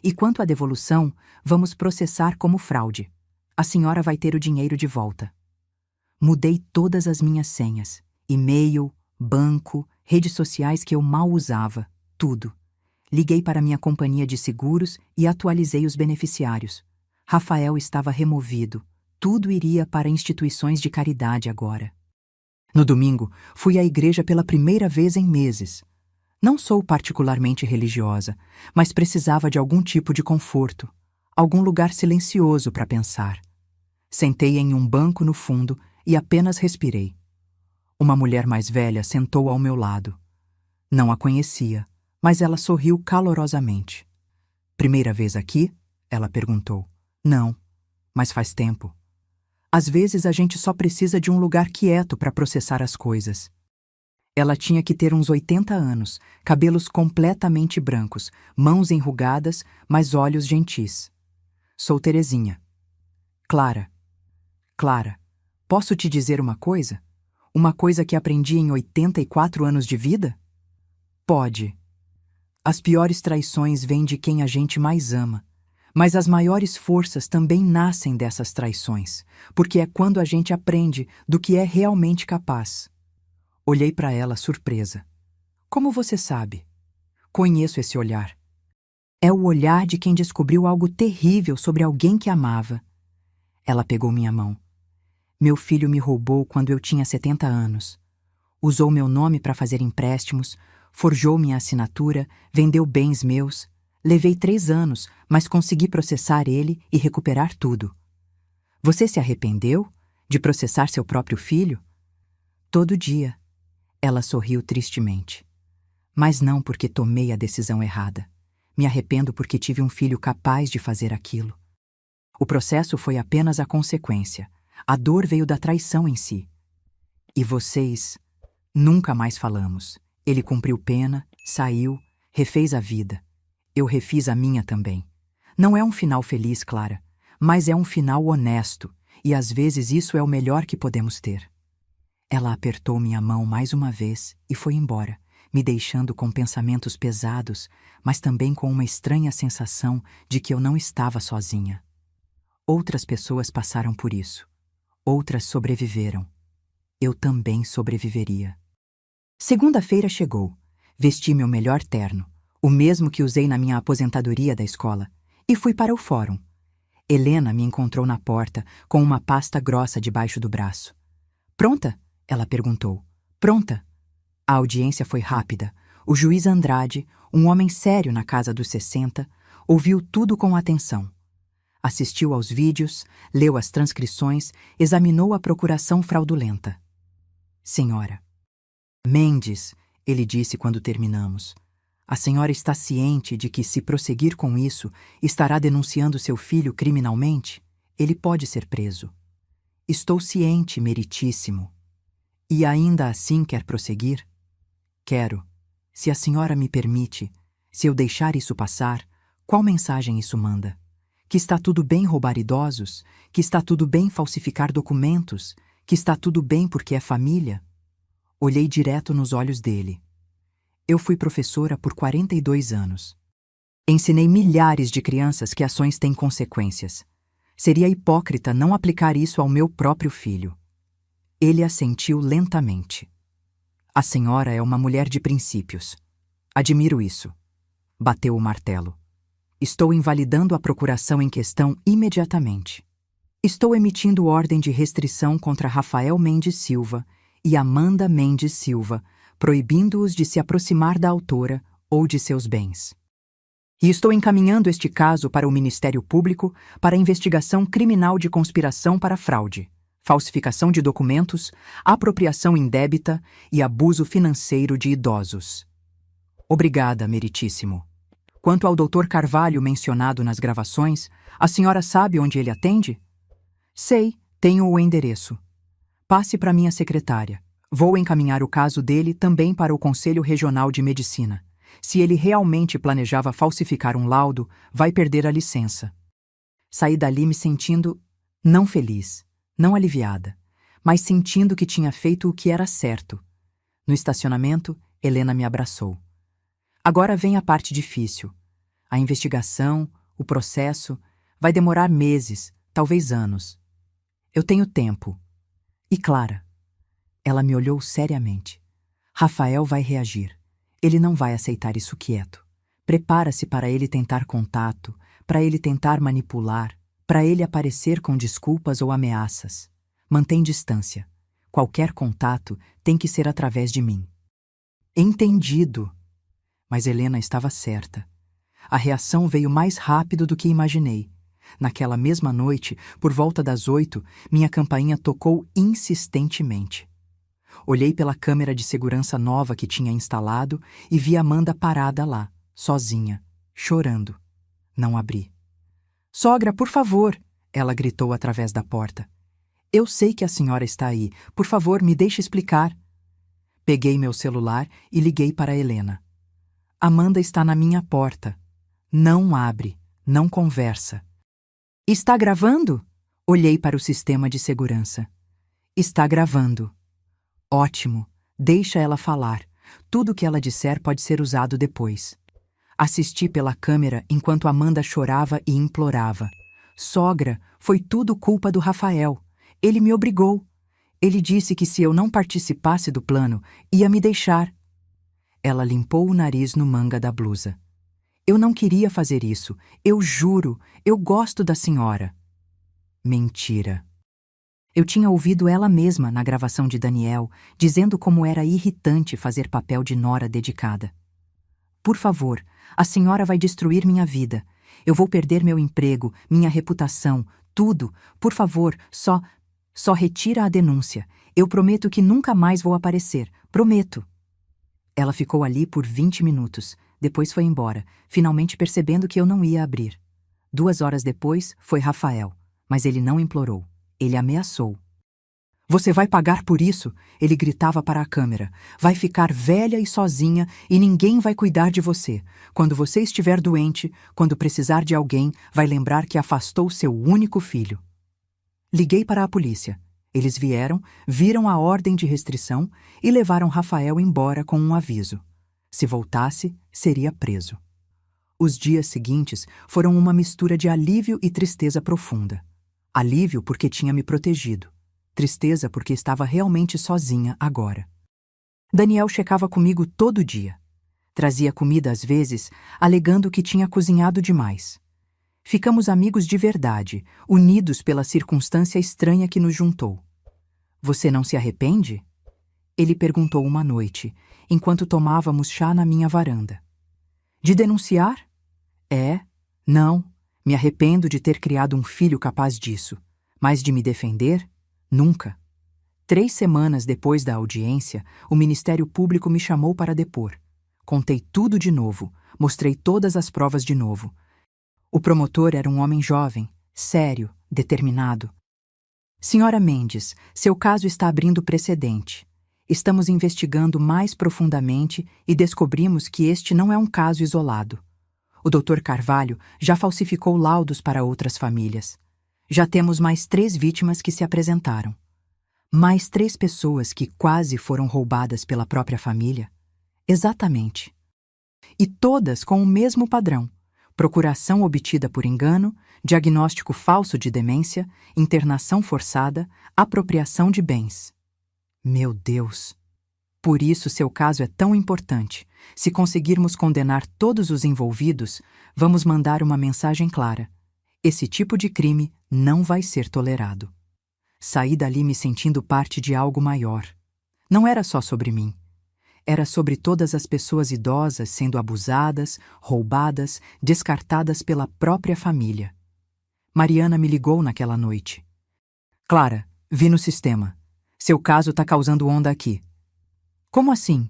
E quanto à devolução, vamos processar como fraude. A senhora vai ter o dinheiro de volta. Mudei todas as minhas senhas. E-mail, banco, redes sociais que eu mal usava. Tudo. Liguei para minha companhia de seguros e atualizei os beneficiários. Rafael estava removido. Tudo iria para instituições de caridade agora. No domingo, fui à igreja pela primeira vez em meses. Não sou particularmente religiosa, mas precisava de algum tipo de conforto, algum lugar silencioso para pensar. Sentei em um banco no fundo e apenas respirei. Uma mulher mais velha sentou ao meu lado. Não a conhecia, mas ela sorriu calorosamente. Primeira vez aqui? Ela perguntou. Não, mas faz tempo. Às vezes a gente só precisa de um lugar quieto para processar as coisas. Ela tinha que ter uns 80 anos, cabelos completamente brancos, mãos enrugadas, mas olhos gentis. Sou Terezinha. Clara. Clara, posso te dizer uma coisa? Uma coisa que aprendi em 84 anos de vida? Pode. As piores traições vêm de quem a gente mais ama. Mas as maiores forças também nascem dessas traições, porque é quando a gente aprende do que é realmente capaz. Olhei para ela surpresa. Como você sabe? Conheço esse olhar. É o olhar de quem descobriu algo terrível sobre alguém que amava. Ela pegou minha mão. Meu filho me roubou quando eu tinha 70 anos. Usou meu nome para fazer empréstimos, forjou minha assinatura, vendeu bens meus. Levei 3 anos, mas consegui processar ele e recuperar tudo. Você se arrependeu de processar seu próprio filho? Todo dia. Ela sorriu tristemente. Mas não porque tomei a decisão errada. Me arrependo porque tive um filho capaz de fazer aquilo. O processo foi apenas a consequência. A dor veio da traição em si. E vocês? Nunca mais falamos. Ele cumpriu pena, saiu, refez a vida. Eu refiz a minha também. Não é um final feliz, Clara, mas é um final honesto, e às vezes isso é o melhor que podemos ter. Ela apertou minha mão mais uma vez e foi embora, me deixando com pensamentos pesados, mas também com uma estranha sensação de que eu não estava sozinha. Outras pessoas passaram por isso. Outras sobreviveram. Eu também sobreviveria. Segunda-feira chegou. Vesti meu melhor terno, o mesmo que usei na minha aposentadoria da escola, e fui para o fórum. Helena me encontrou na porta, com uma pasta grossa debaixo do braço. Pronta? Ela perguntou. Pronta. A audiência foi rápida. O juiz Andrade, um homem sério na casa dos 60, ouviu tudo com atenção. Assistiu aos vídeos, leu as transcrições, examinou a procuração fraudulenta. Senhora. Mendes, ele disse quando terminamos. A senhora está ciente de que, se prosseguir com isso, estará denunciando seu filho criminalmente? Ele pode ser preso. Estou ciente, meritíssimo. E ainda assim quer prosseguir? Quero. Se a senhora me permite, se eu deixar isso passar, qual mensagem isso manda? Que está tudo bem roubar idosos? Que está tudo bem falsificar documentos? Que está tudo bem porque é família? Olhei direto nos olhos dele. Eu fui professora por 42 anos. Ensinei milhares de crianças que ações têm consequências. Seria hipócrita não aplicar isso ao meu próprio filho. Ele assentiu lentamente. A senhora é uma mulher de princípios. Admiro isso. Bateu o martelo. Estou invalidando a procuração em questão imediatamente. Estou emitindo ordem de restrição contra Rafael Mendes Silva e Amanda Mendes Silva, proibindo-os de se aproximar da autora ou de seus bens. E estou encaminhando este caso para o Ministério Público para investigação criminal de conspiração para fraude, falsificação de documentos, apropriação indébita e abuso financeiro de idosos. Obrigada, meritíssimo. Quanto ao Dr. Carvalho mencionado nas gravações, a senhora sabe onde ele atende? Sei, tenho o endereço. Passe para minha secretária. Vou encaminhar o caso dele também para o Conselho Regional de Medicina. Se ele realmente planejava falsificar um laudo, vai perder a licença. Saí dali me sentindo não feliz, não aliviada, mas sentindo que tinha feito o que era certo. No estacionamento, Helena me abraçou. Agora vem a parte difícil. A investigação, o processo, vai demorar meses, talvez anos. Eu tenho tempo. E Clara? Ela me olhou seriamente. Rafael vai reagir. Ele não vai aceitar isso quieto. Prepara-se para ele tentar contato, para ele tentar manipular, para ele aparecer com desculpas ou ameaças. Mantém distância. Qualquer contato tem que ser através de mim. Entendido. Mas Helena estava certa. A reação veio mais rápido do que imaginei. Naquela mesma noite, por volta das 8, minha campainha tocou insistentemente. Olhei pela câmera de segurança nova que tinha instalado e vi Amanda parada lá, sozinha, chorando. Não abri. Sogra, por favor! Ela gritou através da porta. Eu sei que a senhora está aí. Por favor, me deixe explicar. Peguei meu celular e liguei para Helena. Amanda está na minha porta. Não abre, não conversa. Está gravando? Olhei para o sistema de segurança. Está gravando. Ótimo, deixa ela falar. Tudo o que ela disser pode ser usado depois. Assisti pela câmera enquanto Amanda chorava e implorava. Sogra, foi tudo culpa do Rafael. Ele me obrigou. Ele disse que se eu não participasse do plano, ia me deixar. Ela limpou o nariz no manga da blusa. Eu não queria fazer isso. Eu juro, eu gosto da senhora. Mentira. Eu tinha ouvido ela mesma na gravação de Daniel, dizendo como era irritante fazer papel de nora dedicada. Por favor, a senhora vai destruir minha vida. Eu vou perder meu emprego, minha reputação, tudo. Por favor, só retira a denúncia. Eu prometo que nunca mais vou aparecer. Prometo. Ela ficou ali por 20 minutos. Depois foi embora, finalmente percebendo que eu não ia abrir. 2 horas depois, foi Rafael. Mas ele não implorou. Ele ameaçou. Você vai pagar por isso, ele gritava para a câmera. Vai ficar velha e sozinha e ninguém vai cuidar de você. Quando você estiver doente, quando precisar de alguém, vai lembrar que afastou seu único filho. Liguei para a polícia. Eles vieram, viram a ordem de restrição e levaram Rafael embora com um aviso. Se voltasse, seria preso. Os dias seguintes foram uma mistura de alívio e tristeza profunda. Alívio porque tinha me protegido. Tristeza porque estava realmente sozinha agora. Daniel checava comigo todo dia. Trazia comida às vezes, alegando que tinha cozinhado demais. Ficamos amigos de verdade, unidos pela circunstância estranha que nos juntou. Você não se arrepende? Ele perguntou uma noite, enquanto tomávamos chá na minha varanda. De denunciar? Não. Me arrependo de ter criado um filho capaz disso. Mas de me defender? Nunca. 3 semanas depois da audiência, o Ministério Público me chamou para depor. Contei tudo de novo, mostrei todas as provas de novo. O promotor era um homem jovem, sério, determinado. Senhora Mendes, seu caso está abrindo precedente. Estamos investigando mais profundamente e descobrimos que este não é um caso isolado. O Dr. Carvalho já falsificou laudos para outras famílias. Já temos mais 3 vítimas que se apresentaram. Mais 3 pessoas que quase foram roubadas pela própria família. Exatamente. E todas com o mesmo padrão: procuração obtida por engano, diagnóstico falso de demência, internação forçada, apropriação de bens. Meu Deus! Por isso seu caso é tão importante. Se conseguirmos condenar todos os envolvidos, vamos mandar uma mensagem clara. Esse tipo de crime não vai ser tolerado. Saí dali me sentindo parte de algo maior. Não era só sobre mim. era sobre todas as pessoas idosas sendo abusadas, roubadas, descartadas pela própria família. Mariana me ligou naquela noite. Clara, vi no sistema. Seu caso tá causando onda aqui. Como assim?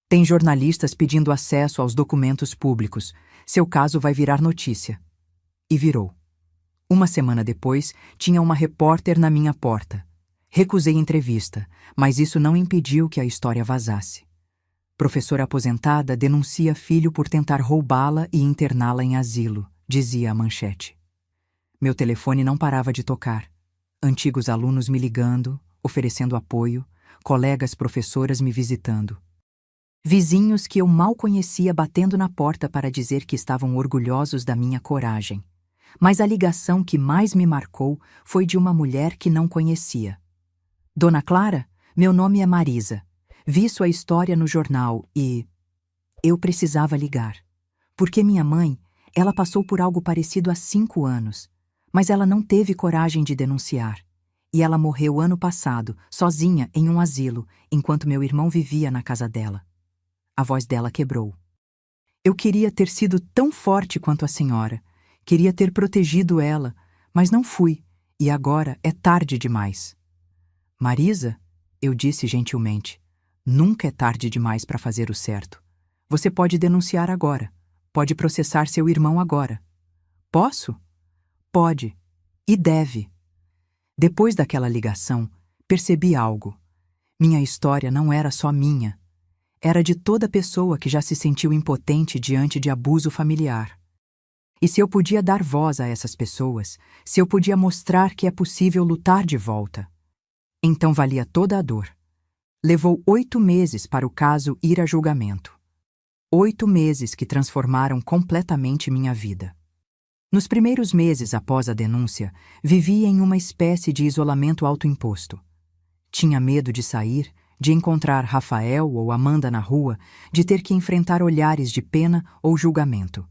Tem jornalistas pedindo acesso aos documentos públicos. Seu caso vai virar notícia. E virou. Uma semana depois, tinha uma repórter na minha porta. Recusei entrevista, mas isso não impediu que a história vazasse. Professora aposentada denuncia filho por tentar roubá-la e interná-la em asilo, dizia a manchete. Meu telefone não parava de tocar. Antigos alunos me ligando, oferecendo apoio, colegas professoras me visitando. Vizinhos que eu mal conhecia batendo na porta para dizer que estavam orgulhosos da minha coragem. Mas a ligação que mais me marcou foi de uma mulher que não conhecia. Dona Clara, meu nome é Marisa. Vi sua história no jornal e... eu precisava ligar. Porque minha mãe, ela passou por algo parecido há 5 anos, mas ela não teve coragem de denunciar. E ela morreu ano passado, sozinha, em um asilo, enquanto meu irmão vivia na casa dela. A voz dela quebrou. Eu queria ter sido tão forte quanto a senhora. Queria ter protegido ela, mas não fui, e agora é tarde demais. Marisa, eu disse gentilmente, nunca é tarde demais para fazer o certo. Você pode denunciar agora. Pode processar seu irmão agora. Posso? Pode. E deve. Depois daquela ligação, percebi algo. Minha história não era só minha. Era de toda pessoa que já se sentiu impotente diante de abuso familiar. E se eu podia dar voz a essas pessoas, se eu podia mostrar que é possível lutar de volta, então valia toda a dor. Levou 8 meses para o caso ir a julgamento. 8 meses que transformaram completamente minha vida. Nos primeiros meses após a denúncia, vivia em uma espécie de isolamento autoimposto. Tinha medo de sair, de encontrar Rafael ou Amanda na rua, de ter que enfrentar olhares de pena ou julgamento.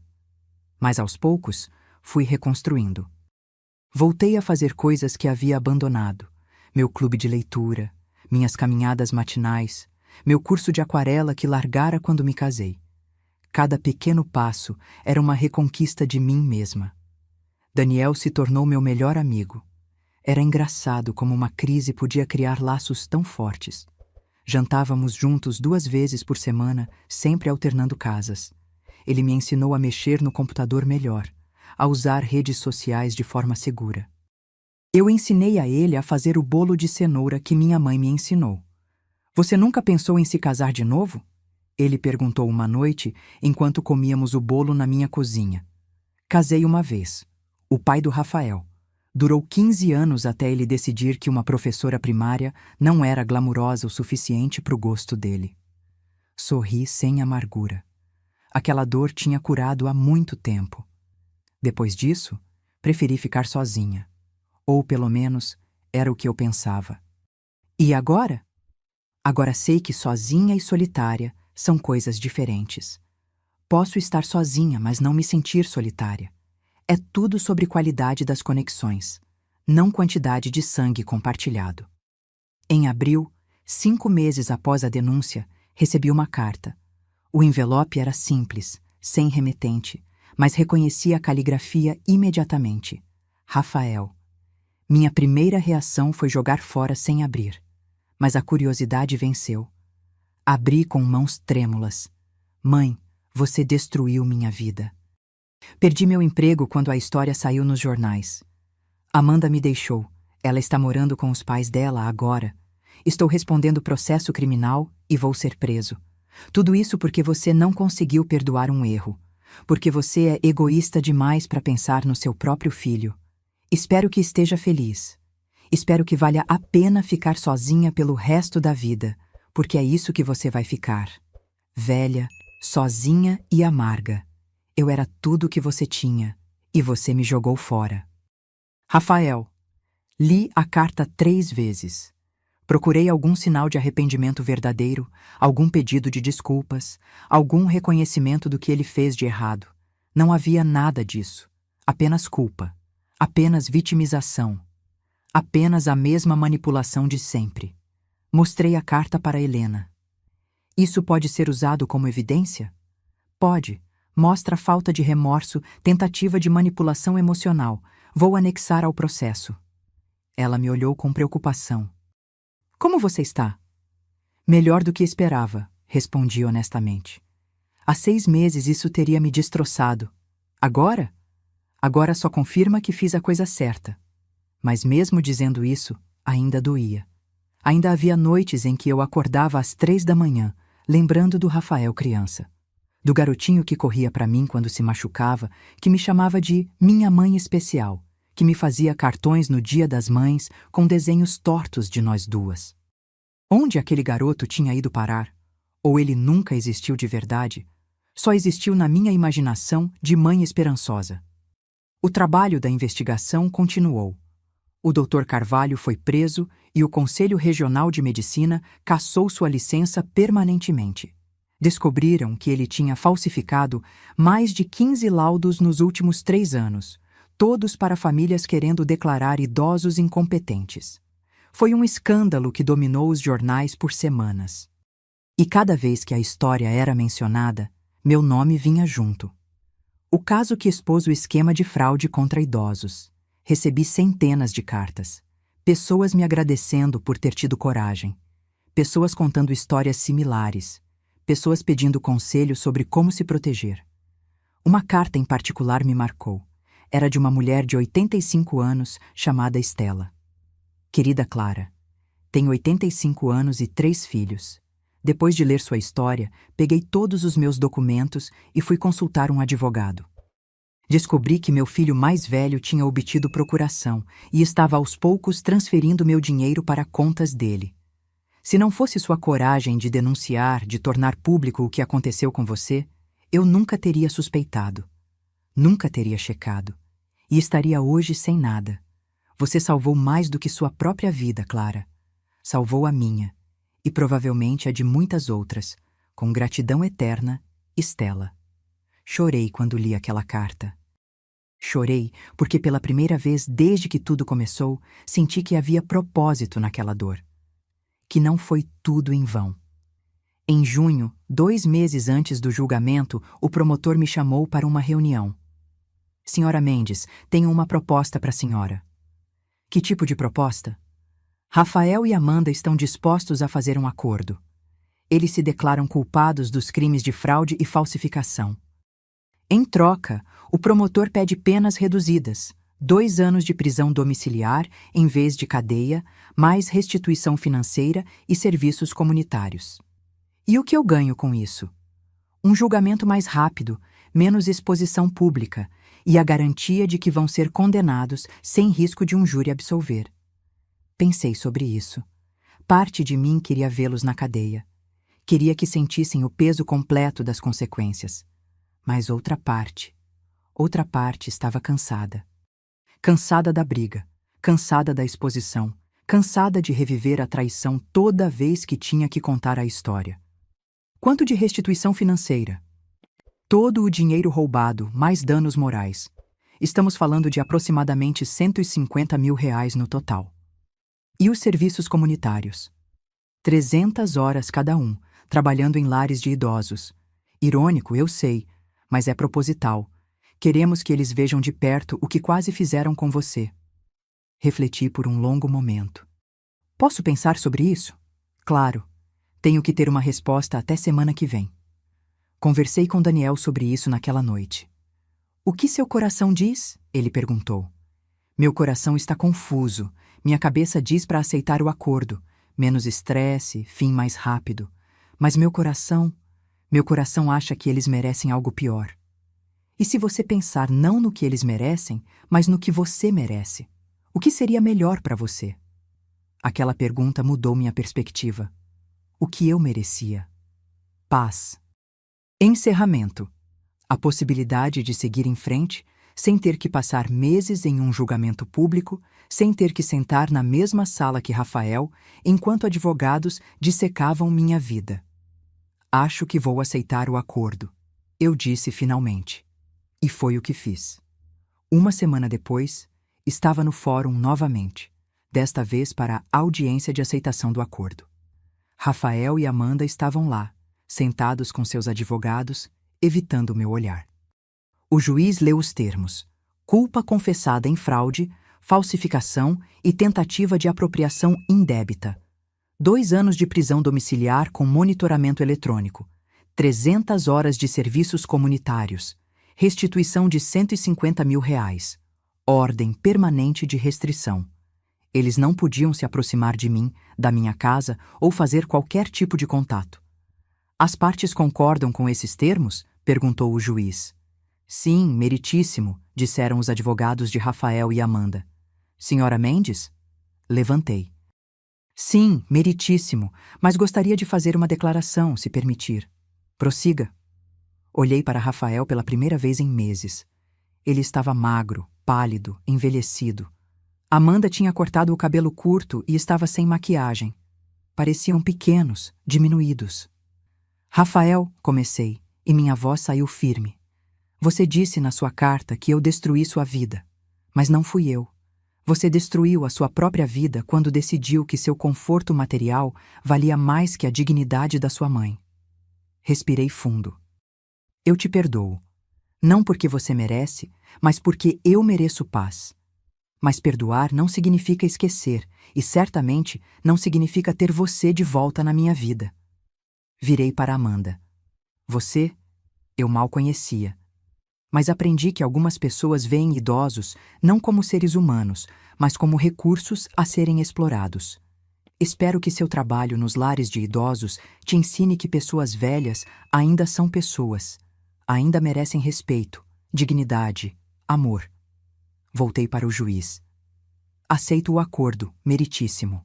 Mas aos poucos, fui reconstruindo. Voltei a fazer coisas que havia abandonado. Meu clube de leitura, minhas caminhadas matinais, meu curso de aquarela que largara quando me casei. Cada pequeno passo era uma reconquista de mim mesma. Daniel se tornou meu melhor amigo. Era engraçado como uma crise podia criar laços tão fortes. Jantávamos juntos 2 vezes por semana, sempre alternando casas. Ele me ensinou a mexer no computador melhor, a usar redes sociais de forma segura. Eu ensinei a ele a fazer o bolo de cenoura que minha mãe me ensinou. Você nunca pensou em se casar de novo? Ele perguntou uma noite, enquanto comíamos o bolo na minha cozinha. Casei uma vez. O pai do Rafael. Durou 15 anos até ele decidir que uma professora primária não era glamurosa o suficiente para o gosto dele. Sorri sem amargura. Aquela dor tinha curado há muito tempo. Depois disso, preferi ficar sozinha. Ou, pelo menos, era o que eu pensava. E agora? Agora sei que sozinha e solitária são coisas diferentes. Posso estar sozinha, mas não me sentir solitária. É tudo sobre qualidade das conexões, não quantidade de sangue compartilhado. Em abril, 5 meses após a denúncia, recebi uma carta. O envelope era simples, sem remetente, mas reconheci a caligrafia imediatamente. Rafael. Minha primeira reação foi jogar fora sem abrir, mas a curiosidade venceu. Abri com mãos trêmulas. Mãe, você destruiu minha vida. Perdi meu emprego quando a história saiu nos jornais. Amanda me deixou. Ela está morando com os pais dela agora. Estou respondendo processo criminal e vou ser preso. Tudo isso porque você não conseguiu perdoar um erro. Porque você é egoísta demais para pensar no seu próprio filho. Espero que esteja feliz. Espero que valha a pena ficar sozinha pelo resto da vida, porque é isso que você vai ficar. Velha, sozinha e amarga. Eu era tudo o que você tinha, e você me jogou fora. Rafael, li a carta 3 vezes. Procurei algum sinal de arrependimento verdadeiro, algum pedido de desculpas, algum reconhecimento do que ele fez de errado. Não havia nada disso. Apenas culpa. Apenas vitimização. Apenas a mesma manipulação de sempre. Mostrei a carta para Helena. Isso pode ser usado como evidência? Pode. Mostra falta de remorso, tentativa de manipulação emocional. Vou anexar ao processo. Ela me olhou com preocupação. Como você está? Melhor do que esperava, respondi honestamente. Há 6 meses isso teria me destroçado. Agora? Agora só confirma que fiz a coisa certa. Mas mesmo dizendo isso, ainda doía. Ainda havia noites em que eu acordava às 3 da manhã, lembrando do Rafael criança. Do garotinho que corria para mim quando se machucava, que me chamava de minha mãe especial, que me fazia cartões no Dia das Mães com desenhos tortos de nós duas. Onde aquele garoto tinha ido parar? Ou ele nunca existiu de verdade? Só existiu na minha imaginação de mãe esperançosa. O trabalho da investigação continuou. O Dr. Carvalho foi preso e o Conselho Regional de Medicina cassou sua licença permanentemente. Descobriram que ele tinha falsificado mais de 15 laudos nos últimos 3 anos, todos para famílias querendo declarar idosos incompetentes. Foi um escândalo que dominou os jornais por semanas. E cada vez que a história era mencionada, meu nome vinha junto. O caso que expôs o esquema de fraude contra idosos. Recebi centenas de cartas. Pessoas me agradecendo por ter tido coragem. Pessoas contando histórias similares. Pessoas pedindo conselho sobre como se proteger. Uma carta em particular me marcou. Era de uma mulher de 85 anos chamada Estela. Querida Clara, tenho 85 anos e 3 filhos. Depois de ler sua história, peguei todos os meus documentos e fui consultar um advogado. Descobri que meu filho mais velho tinha obtido procuração e estava aos poucos transferindo meu dinheiro para contas dele. Se não fosse sua coragem de denunciar, de tornar público o que aconteceu com você, eu nunca teria suspeitado. Nunca teria checado. E estaria hoje sem nada. Você salvou mais do que sua própria vida, Clara. Salvou a minha. E provavelmente a de muitas outras. Com gratidão eterna, Estela. Chorei quando li aquela carta. Chorei porque pela primeira vez desde que tudo começou, senti que havia propósito naquela dor. Que não foi tudo em vão. Em junho, 2 meses antes do julgamento, o promotor me chamou para uma reunião. Senhora Mendes, tenho uma proposta para a senhora. Que tipo de proposta? Rafael e Amanda estão dispostos a fazer um acordo. Eles se declaram culpados dos crimes de fraude e falsificação. Em troca, o promotor pede penas reduzidas, 2 anos de prisão domiciliar em vez de cadeia, mais restituição financeira e serviços comunitários. E o que eu ganho com isso? Um julgamento mais rápido, menos exposição pública e a garantia de que vão ser condenados sem risco de um júri absolver. Pensei sobre isso. Parte de mim queria vê-los na cadeia. Queria que sentissem o peso completo das consequências. Mas outra parte estava cansada. Cansada da briga, cansada da exposição, cansada de reviver a traição toda vez que tinha que contar a história. Quanto de restituição financeira? Todo o dinheiro roubado, mais danos morais. Estamos falando de aproximadamente R$150 mil no total. E os serviços comunitários? 300 horas cada um, trabalhando em lares de idosos. Irônico, eu sei, mas é proposital. Queremos que eles vejam de perto o que quase fizeram com você. Refleti por um longo momento. Posso pensar sobre isso? Claro. Tenho que ter uma resposta até semana que vem. Conversei com Daniel sobre isso naquela noite. O que seu coração diz? Ele perguntou. Meu coração está confuso. Minha cabeça diz para aceitar o acordo. Menos estresse, fim mais rápido. Mas meu coração acha que eles merecem algo pior. E se você pensar não no que eles merecem, mas no que você merece? O que seria melhor para você? Aquela pergunta mudou minha perspectiva. O que eu merecia? Paz. Encerramento. A possibilidade de seguir em frente, sem ter que passar meses em um julgamento público, sem ter que sentar na mesma sala que Rafael, enquanto advogados dissecavam minha vida. Acho que vou aceitar o acordo, eu disse finalmente. E foi o que fiz. 1 semana depois, estava no fórum novamente, desta vez para a audiência de aceitação do acordo. Rafael e Amanda estavam lá, sentados com seus advogados, evitando meu olhar. O juiz leu os termos: culpa confessada em fraude, falsificação e tentativa de apropriação indébita. 2 anos de prisão domiciliar com monitoramento eletrônico, 300 horas de serviços comunitários, restituição de R$ 150 mil, ordem permanente de restrição. Eles não podiam se aproximar de mim, da minha casa ou fazer qualquer tipo de contato. As partes concordam com esses termos? Perguntou o juiz. Sim, meritíssimo, disseram os advogados de Rafael e Amanda. Senhora Mendes? Levantei. Sim, meritíssimo, mas gostaria de fazer uma declaração, se permitir. Prossiga. Olhei para Rafael pela primeira vez em meses. Ele estava magro, pálido, envelhecido. Amanda tinha cortado o cabelo curto e estava sem maquiagem. Pareciam pequenos, diminuídos. Rafael, comecei, e minha voz saiu firme. Você disse na sua carta que eu destruí sua vida, mas não fui eu. Você destruiu a sua própria vida quando decidiu que seu conforto material valia mais que a dignidade da sua mãe. Respirei fundo. Eu te perdoo. Não porque você merece, mas porque eu mereço paz. Mas perdoar não significa esquecer, e certamente não significa ter você de volta na minha vida. Virei para Amanda. Você, eu mal conhecia. Mas aprendi que algumas pessoas veem idosos não como seres humanos, mas como recursos a serem explorados. Espero que seu trabalho nos lares de idosos te ensine que pessoas velhas ainda são pessoas, ainda merecem respeito, dignidade, amor. Voltei para o juiz. Aceito o acordo, meritíssimo.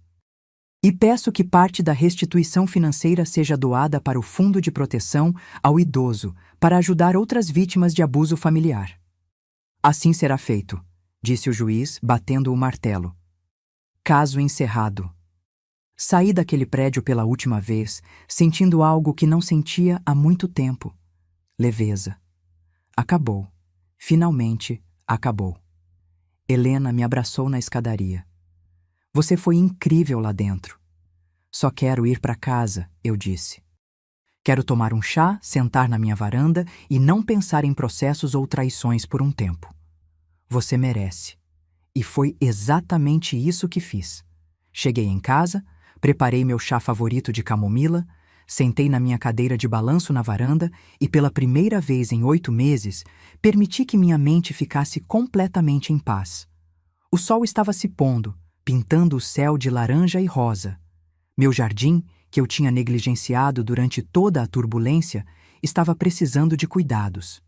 E peço que parte da restituição financeira seja doada para o Fundo de Proteção ao Idoso, para ajudar outras vítimas de abuso familiar. Assim será feito, disse o juiz, batendo o martelo. Caso encerrado. Saí daquele prédio pela última vez, sentindo algo que não sentia há muito tempo. Leveza. Acabou. Finalmente, acabou. Helena me abraçou na escadaria. Você foi incrível lá dentro. Só quero ir para casa, eu disse. Quero tomar um chá, sentar na minha varanda e não pensar em processos ou traições por um tempo. Você merece. E foi exatamente isso que fiz. Cheguei em casa, preparei meu chá favorito de camomila, sentei na minha cadeira de balanço na varanda e, pela primeira vez em 8 meses, permiti que minha mente ficasse completamente em paz. O sol estava se pondo, pintando o céu de laranja e rosa. Meu jardim, que eu tinha negligenciado durante toda a turbulência, estava precisando de cuidados.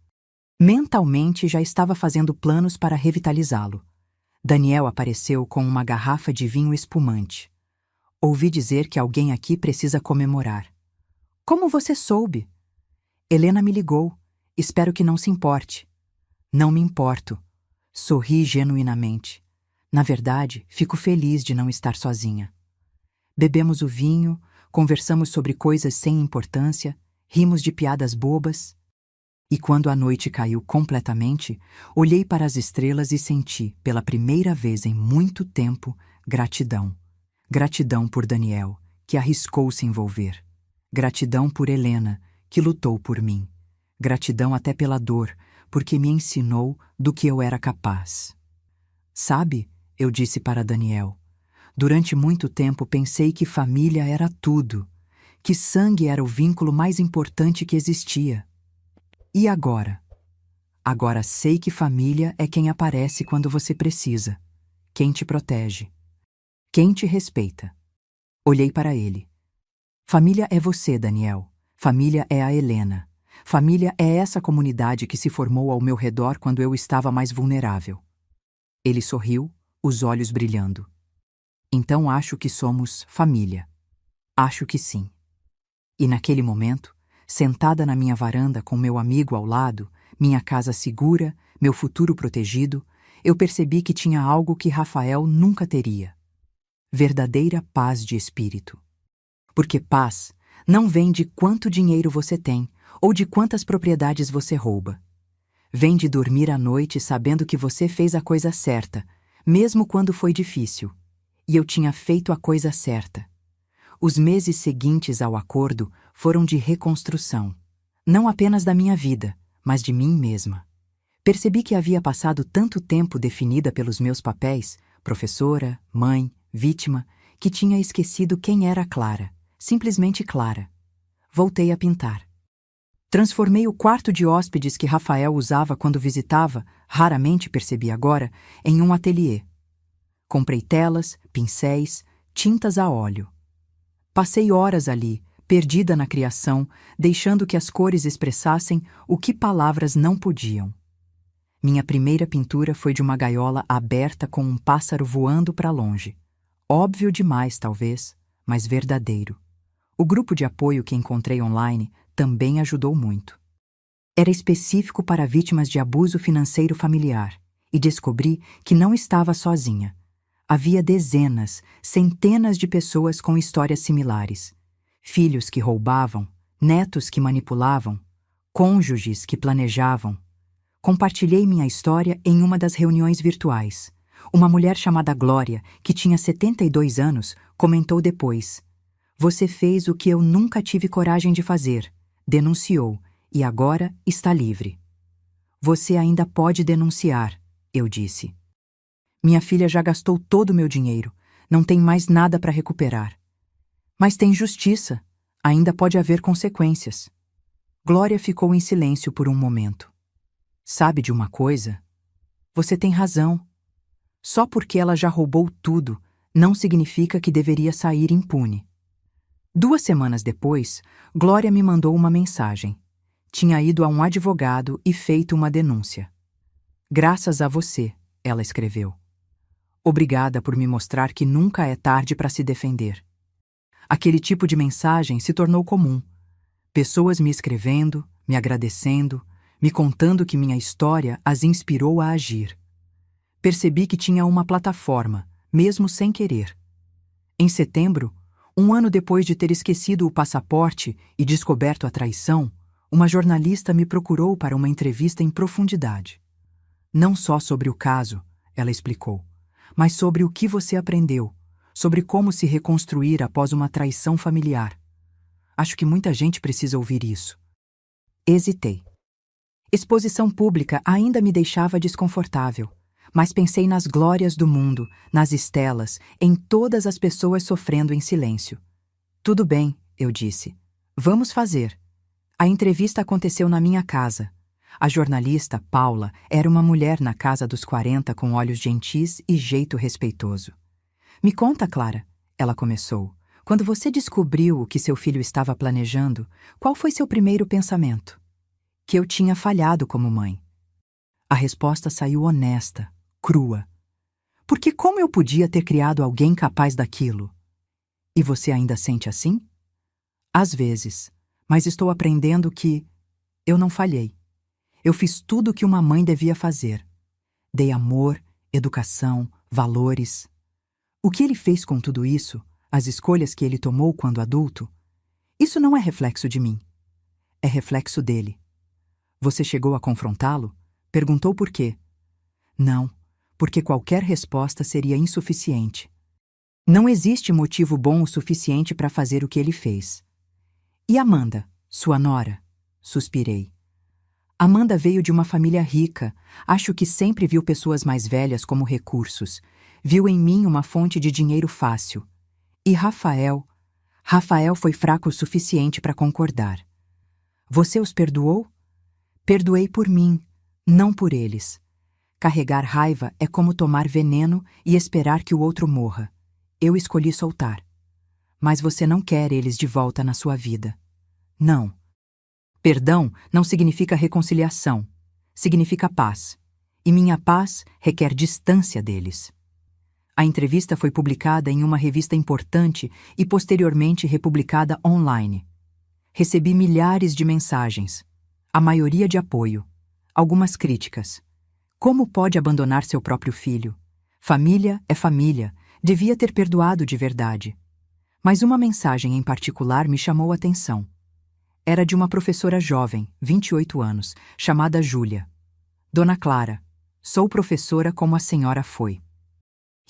Mentalmente já estava fazendo planos para revitalizá-lo. Daniel apareceu com uma garrafa de vinho espumante. Ouvi dizer que alguém aqui precisa comemorar. Como você soube? Helena me ligou. Espero que não se importe. Não me importo. Sorri genuinamente. Na verdade, fico feliz de não estar sozinha. Bebemos o vinho, conversamos sobre coisas sem importância, rimos de piadas bobas. E quando a noite caiu completamente, olhei para as estrelas e senti, pela primeira vez em muito tempo, gratidão. Gratidão por Daniel, que arriscou se envolver. Gratidão por Helena, que lutou por mim. Gratidão até pela dor, porque me ensinou do que eu era capaz. Sabe, eu disse para Daniel, durante muito tempo pensei que família era tudo, que sangue era o vínculo mais importante que existia. E agora? Agora sei que família é quem aparece quando você precisa, quem te protege, quem te respeita. Olhei para ele. Família é você, Daniel. Família é a Helena. Família é essa comunidade que se formou ao meu redor quando eu estava mais vulnerável. Ele sorriu, os olhos brilhando. Então acho que somos família. Acho que sim. E naquele momento, sentada na minha varanda com meu amigo ao lado, minha casa segura, meu futuro protegido, eu percebi que tinha algo que Rafael nunca teria. Verdadeira paz de espírito. Porque paz não vem de quanto dinheiro você tem ou de quantas propriedades você rouba. Vem de dormir à noite sabendo que você fez a coisa certa, mesmo quando foi difícil. E eu tinha feito a coisa certa. Os meses seguintes ao acordo foram de reconstrução. Não apenas da minha vida, mas de mim mesma. Percebi que havia passado tanto tempo definida pelos meus papéis, professora, mãe, vítima, que tinha esquecido quem era Clara, simplesmente Clara. Voltei a pintar. Transformei o quarto de hóspedes que Rafael usava quando visitava, raramente percebi agora, em um ateliê. Comprei telas, pincéis, tintas a óleo. Passei horas ali, perdida na criação, deixando que as cores expressassem o que palavras não podiam. Minha primeira pintura foi de uma gaiola aberta com um pássaro voando para longe. Óbvio demais, talvez, mas verdadeiro. O grupo de apoio que encontrei online também ajudou muito. Era específico para vítimas de abuso financeiro familiar e descobri que não estava sozinha. Havia dezenas, centenas de pessoas com histórias similares. Filhos que roubavam, netos que manipulavam, cônjuges que planejavam. Compartilhei minha história em uma das reuniões virtuais. Uma mulher chamada Glória, que tinha 72 anos, comentou depois: "Você fez o que eu nunca tive coragem de fazer", denunciou, e agora está livre. "Você ainda pode denunciar", eu disse. "Minha filha já gastou todo o meu dinheiro, não tem mais nada para recuperar." "Mas tem justiça, ainda pode haver consequências." Glória ficou em silêncio por um momento. "Sabe de uma coisa? Você tem razão. Só porque ela já roubou tudo, não significa que deveria sair impune." 2 semanas depois, Glória me mandou uma mensagem. Tinha ido a um advogado e feito uma denúncia. "Graças a você", ela escreveu. "Obrigada por me mostrar que nunca é tarde para se defender." Aquele tipo de mensagem se tornou comum. Pessoas me escrevendo, me agradecendo, me contando que minha história as inspirou a agir. Percebi que tinha uma plataforma, mesmo sem querer. Em setembro, um ano depois de ter esquecido o passaporte e descoberto a traição, uma jornalista me procurou para uma entrevista em profundidade. "Não só sobre o caso", ela explicou, "mas sobre o que você aprendeu, sobre como se reconstruir após uma traição familiar. Acho que muita gente precisa ouvir isso." Hesitei. Exposição pública ainda me deixava desconfortável, mas pensei nas glórias do mundo, nas estelas, em todas as pessoas sofrendo em silêncio. "Tudo bem", eu disse. "Vamos fazer." A entrevista aconteceu na minha casa. A jornalista, Paula, era uma mulher na casa dos 40 com olhos gentis e jeito respeitoso. "Me conta, Clara", ela começou. "Quando você descobriu o que seu filho estava planejando, qual foi seu primeiro pensamento?" "Que eu tinha falhado como mãe." A resposta saiu honesta, crua. "Porque como eu podia ter criado alguém capaz daquilo?" "E você ainda sente assim?" "Às vezes, mas estou aprendendo que eu não falhei. Eu fiz tudo o que uma mãe devia fazer. Dei amor, educação, valores." O que ele fez com tudo isso, as escolhas que ele tomou quando adulto, isso não é reflexo de mim. É reflexo dele. "Você chegou a confrontá-lo?" Perguntou por quê. "Não, porque qualquer resposta seria insuficiente. Não existe motivo bom o suficiente para fazer o que ele fez." "E Amanda, sua nora?" Suspirei. "Amanda veio de uma família rica. Acho que sempre viu pessoas mais velhas como recursos. Viu em mim uma fonte de dinheiro fácil. E Rafael foi fraco o suficiente para concordar." "Você os perdoou?" "Perdoei por mim, não por eles. Carregar raiva é como tomar veneno e esperar que o outro morra. Eu escolhi soltar." "Mas você não quer eles de volta na sua vida." "Não. Perdão não significa reconciliação. Significa paz. E minha paz requer distância deles." A entrevista foi publicada em uma revista importante e posteriormente republicada online. Recebi milhares de mensagens, a maioria de apoio, algumas críticas. Como pode abandonar seu próprio filho? Família é família, devia ter perdoado de verdade. Mas uma mensagem em particular me chamou a atenção. Era de uma professora jovem, 28 anos, chamada Júlia. "Dona Clara, sou professora como a senhora foi.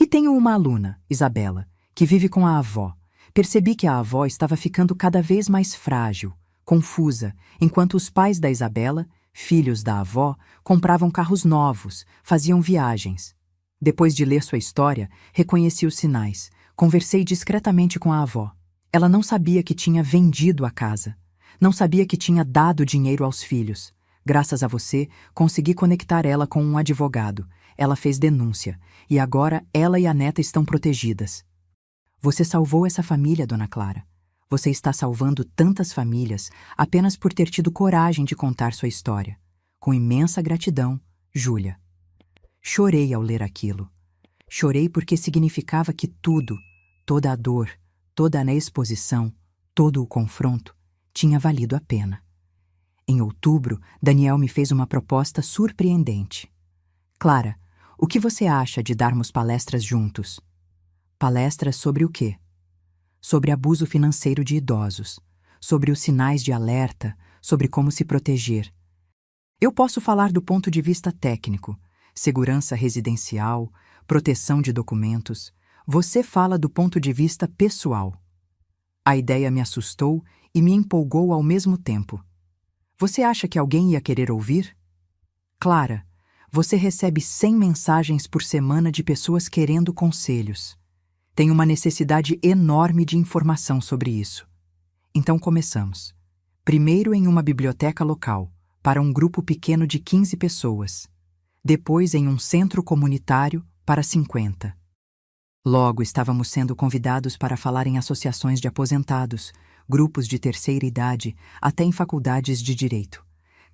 E tenho uma aluna, Isabela, que vive com a avó. Percebi que a avó estava ficando cada vez mais frágil, confusa, enquanto os pais da Isabela, filhos da avó, compravam carros novos, faziam viagens. Depois de ler sua história, reconheci os sinais. Conversei discretamente com a avó. Ela não sabia que tinha vendido a casa. Não sabia que tinha dado dinheiro aos filhos. Graças a você, consegui conectar ela com um advogado. Ela fez denúncia. E agora ela e a neta estão protegidas. Você salvou essa família, Dona Clara. Você está salvando tantas famílias apenas por ter tido coragem de contar sua história. Com imensa gratidão, Júlia. Chorei ao ler aquilo. Chorei porque significava que tudo, toda a dor, toda a exposição, todo o confronto, tinha valido a pena. Em outubro, Daniel me fez uma proposta surpreendente. Clara, o que você acha de darmos palestras juntos? Palestras sobre o quê? Sobre abuso financeiro de idosos, sobre os sinais de alerta, sobre como se proteger. Eu posso falar do ponto de vista técnico, segurança residencial, proteção de documentos. Você fala do ponto de vista pessoal. A ideia me assustou e me empolgou ao mesmo tempo. Você acha que alguém ia querer ouvir? Clara, você recebe 100 mensagens por semana de pessoas querendo conselhos. Tem uma necessidade enorme de informação sobre isso. Então começamos. Primeiro em uma biblioteca local, para um grupo pequeno de 15 pessoas. Depois em um centro comunitário, para 50. Logo estávamos sendo convidados para falar em associações de aposentados, grupos de terceira idade, até em faculdades de direito.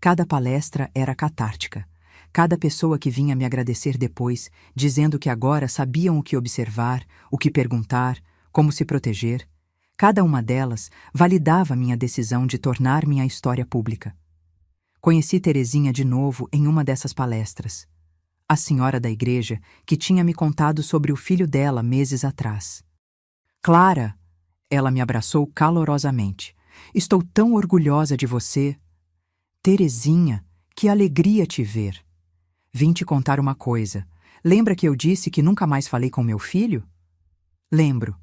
Cada palestra era catártica. Cada pessoa que vinha me agradecer depois, dizendo que agora sabiam o que observar, o que perguntar, como se proteger. Cada uma delas validava minha decisão de tornar minha história pública. Conheci Terezinha de novo em uma dessas palestras. A senhora da igreja que tinha me contado sobre o filho dela meses atrás. Clara! Ela me abraçou calorosamente. Estou tão orgulhosa de você. Terezinha, que alegria te ver. Vim te contar uma coisa. Lembra que eu disse que nunca mais falei com meu filho? Lembro.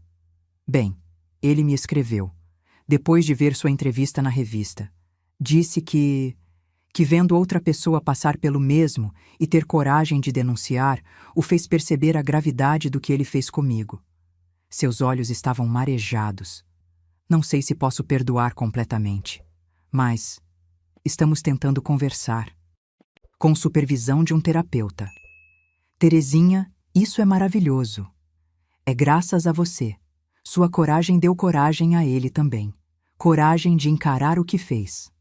Bem, ele me escreveu, depois de ver sua entrevista na revista. Disse que vendo outra pessoa passar pelo mesmo e ter coragem de denunciar, o fez perceber a gravidade do que ele fez comigo. Seus olhos estavam marejados. Não sei se posso perdoar completamente, mas estamos tentando conversar. Com supervisão de um terapeuta. Terezinha, isso é maravilhoso. É graças a você. Sua coragem deu coragem a ele também. Coragem de encarar o que fez.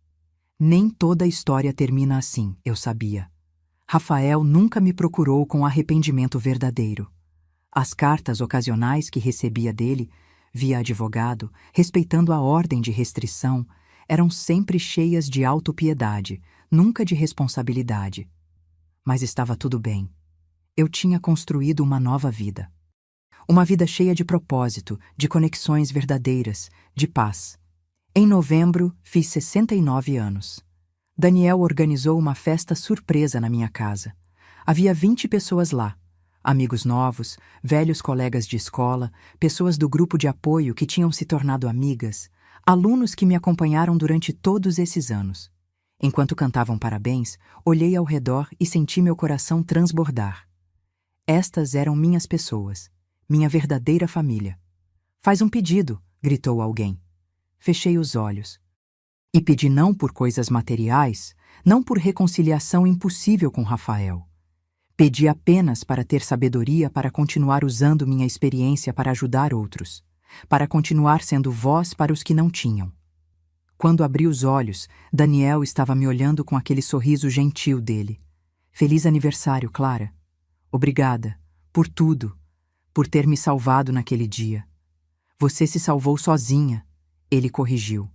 Nem toda a história termina assim, eu sabia. Rafael nunca me procurou com arrependimento verdadeiro. As cartas ocasionais que recebia dele, via advogado, respeitando a ordem de restrição, eram sempre cheias de autopiedade, nunca de responsabilidade. Mas estava tudo bem. Eu tinha construído uma nova vida. Uma vida cheia de propósito, de conexões verdadeiras, de paz. Em novembro, fiz 69 anos. Daniel organizou uma festa surpresa na minha casa. Havia 20 pessoas lá. Amigos novos, velhos colegas de escola, pessoas do grupo de apoio que tinham se tornado amigas, alunos que me acompanharam durante todos esses anos. Enquanto cantavam parabéns, olhei ao redor e senti meu coração transbordar. Estas eram minhas pessoas, minha verdadeira família. Faz um pedido, gritou alguém. Fechei os olhos. E pedi não por coisas materiais, não por reconciliação impossível com Rafael. Pedi apenas para ter sabedoria para continuar usando minha experiência para ajudar outros, para continuar sendo voz para os que não tinham. Quando abri os olhos, Daniel estava me olhando com aquele sorriso gentil dele. Feliz aniversário, Clara. Obrigada, por tudo, por ter me salvado naquele dia. Você se salvou sozinha, ele corrigiu.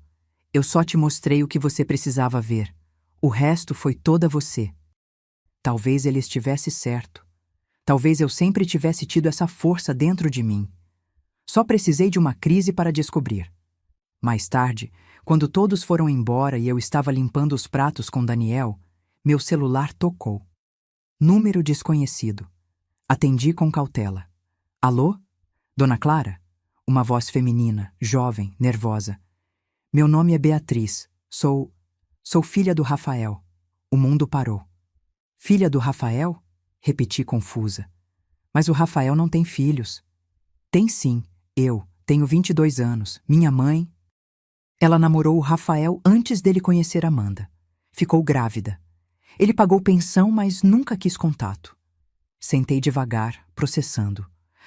Eu só te mostrei o que você precisava ver. O resto foi toda você. Talvez ele estivesse certo. Talvez eu sempre tivesse tido essa força dentro de mim. Só precisei de uma crise para descobrir. Mais tarde, quando todos foram embora e eu estava limpando os pratos com Daniel, meu celular tocou. Número desconhecido. Atendi com cautela. Alô? Dona Clara? Uma voz feminina, jovem, nervosa. Meu nome é Beatriz. Sou filha do Rafael. O mundo parou. Filha do Rafael? Repeti confusa. Mas o Rafael não tem filhos. Tem sim. Eu tenho 22 anos. Minha mãe... Ela namorou o Rafael antes dele conhecer Amanda. Ficou grávida. Ele pagou pensão, mas nunca quis contato. Sentei devagar, processando.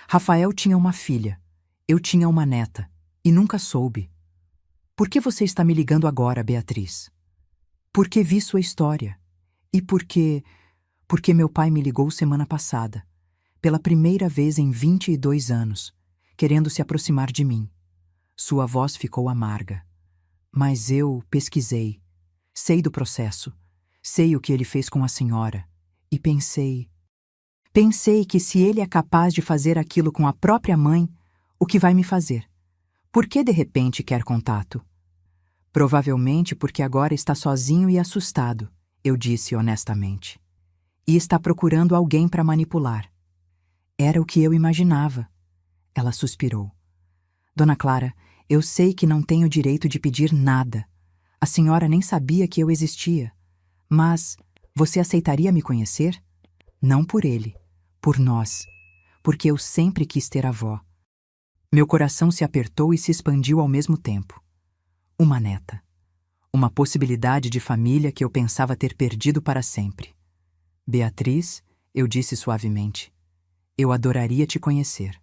Rafael tinha uma filha. Eu tinha uma neta. E nunca soube. Por que você está me ligando agora, Beatriz? Porque vi sua história. E porque meu pai me ligou semana passada. Pela primeira vez em 22 anos. Querendo se aproximar de mim. Sua voz ficou amarga. Mas eu pesquisei. Sei do processo. Sei o que ele fez com a senhora. E pensei que se ele é capaz de fazer aquilo com a própria mãe, o que vai me fazer? Por que de repente quer contato? Provavelmente porque agora está sozinho e assustado, eu disse honestamente. E está procurando alguém para manipular. Era o que eu imaginava. Ela suspirou. Dona Clara, eu sei que não tenho direito de pedir nada. A senhora nem sabia que eu existia. Mas você aceitaria me conhecer? Não por ele, por nós. Porque eu sempre quis ter avó. Meu coração se apertou e se expandiu ao mesmo tempo. Uma neta. Uma possibilidade de família que eu pensava ter perdido para sempre. Beatriz, eu disse suavemente, eu adoraria te conhecer.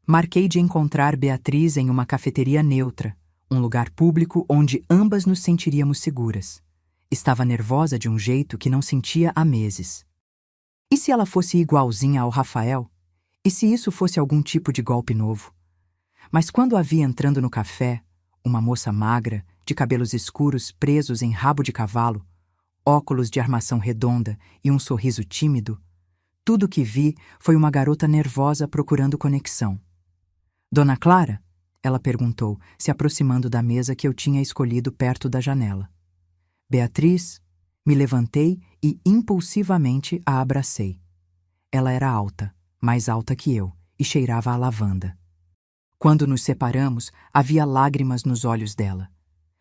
Marquei de encontrar Beatriz em uma cafeteria neutra, um lugar público onde ambas nos sentiríamos seguras. Estava nervosa de um jeito que não sentia há meses. E se ela fosse igualzinha ao Rafael? E se isso fosse algum tipo de golpe novo? Mas quando a vi entrando no café, uma moça magra, de cabelos escuros presos em rabo de cavalo, óculos de armação redonda e um sorriso tímido, tudo o que vi foi uma garota nervosa procurando conexão. Dona Clara? Ela perguntou, se aproximando da mesa que eu tinha escolhido perto da janela. Beatriz? Me levantei e impulsivamente a abracei. Ela era alta, mais alta que eu, e cheirava a lavanda. Quando nos separamos, havia lágrimas nos olhos dela.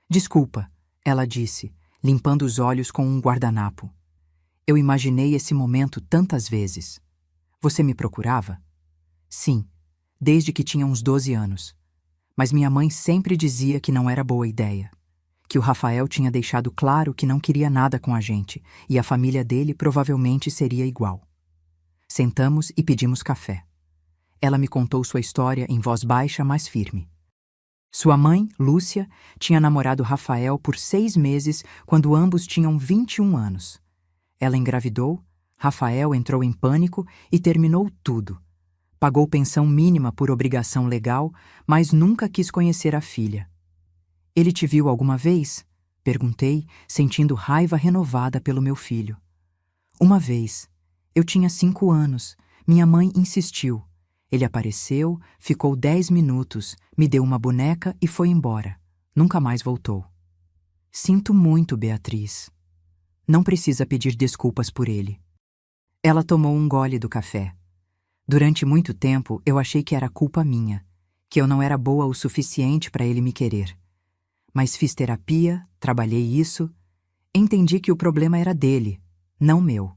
Desculpa, ela disse, limpando os olhos com um guardanapo. Eu imaginei esse momento tantas vezes. Você me procurava? Sim, desde que tinha uns 12 anos. Mas minha mãe sempre dizia que não era boa ideia. Que o Rafael tinha deixado claro que não queria nada com a gente, e a família dele provavelmente seria igual. Sentamos e pedimos café. Ela me contou sua história em voz baixa, mas firme. Sua mãe, Lúcia, tinha namorado Rafael por 6 meses quando ambos tinham 21 anos. Ela engravidou, Rafael entrou em pânico e terminou tudo. Pagou pensão mínima por obrigação legal, mas nunca quis conhecer a filha. Ele te viu alguma vez? Perguntei, sentindo raiva renovada pelo meu filho. Uma vez. Eu tinha 5 anos. Minha mãe insistiu. Ele apareceu, ficou 10 minutos, me deu uma boneca e foi embora. Nunca mais voltou. Sinto muito, Beatriz. Não precisa pedir desculpas por ele. Ela tomou um gole do café. Durante muito tempo, eu achei que era culpa minha, que eu não era boa o suficiente para ele me querer. Mas fiz terapia, trabalhei isso, entendi que o problema era dele, não meu.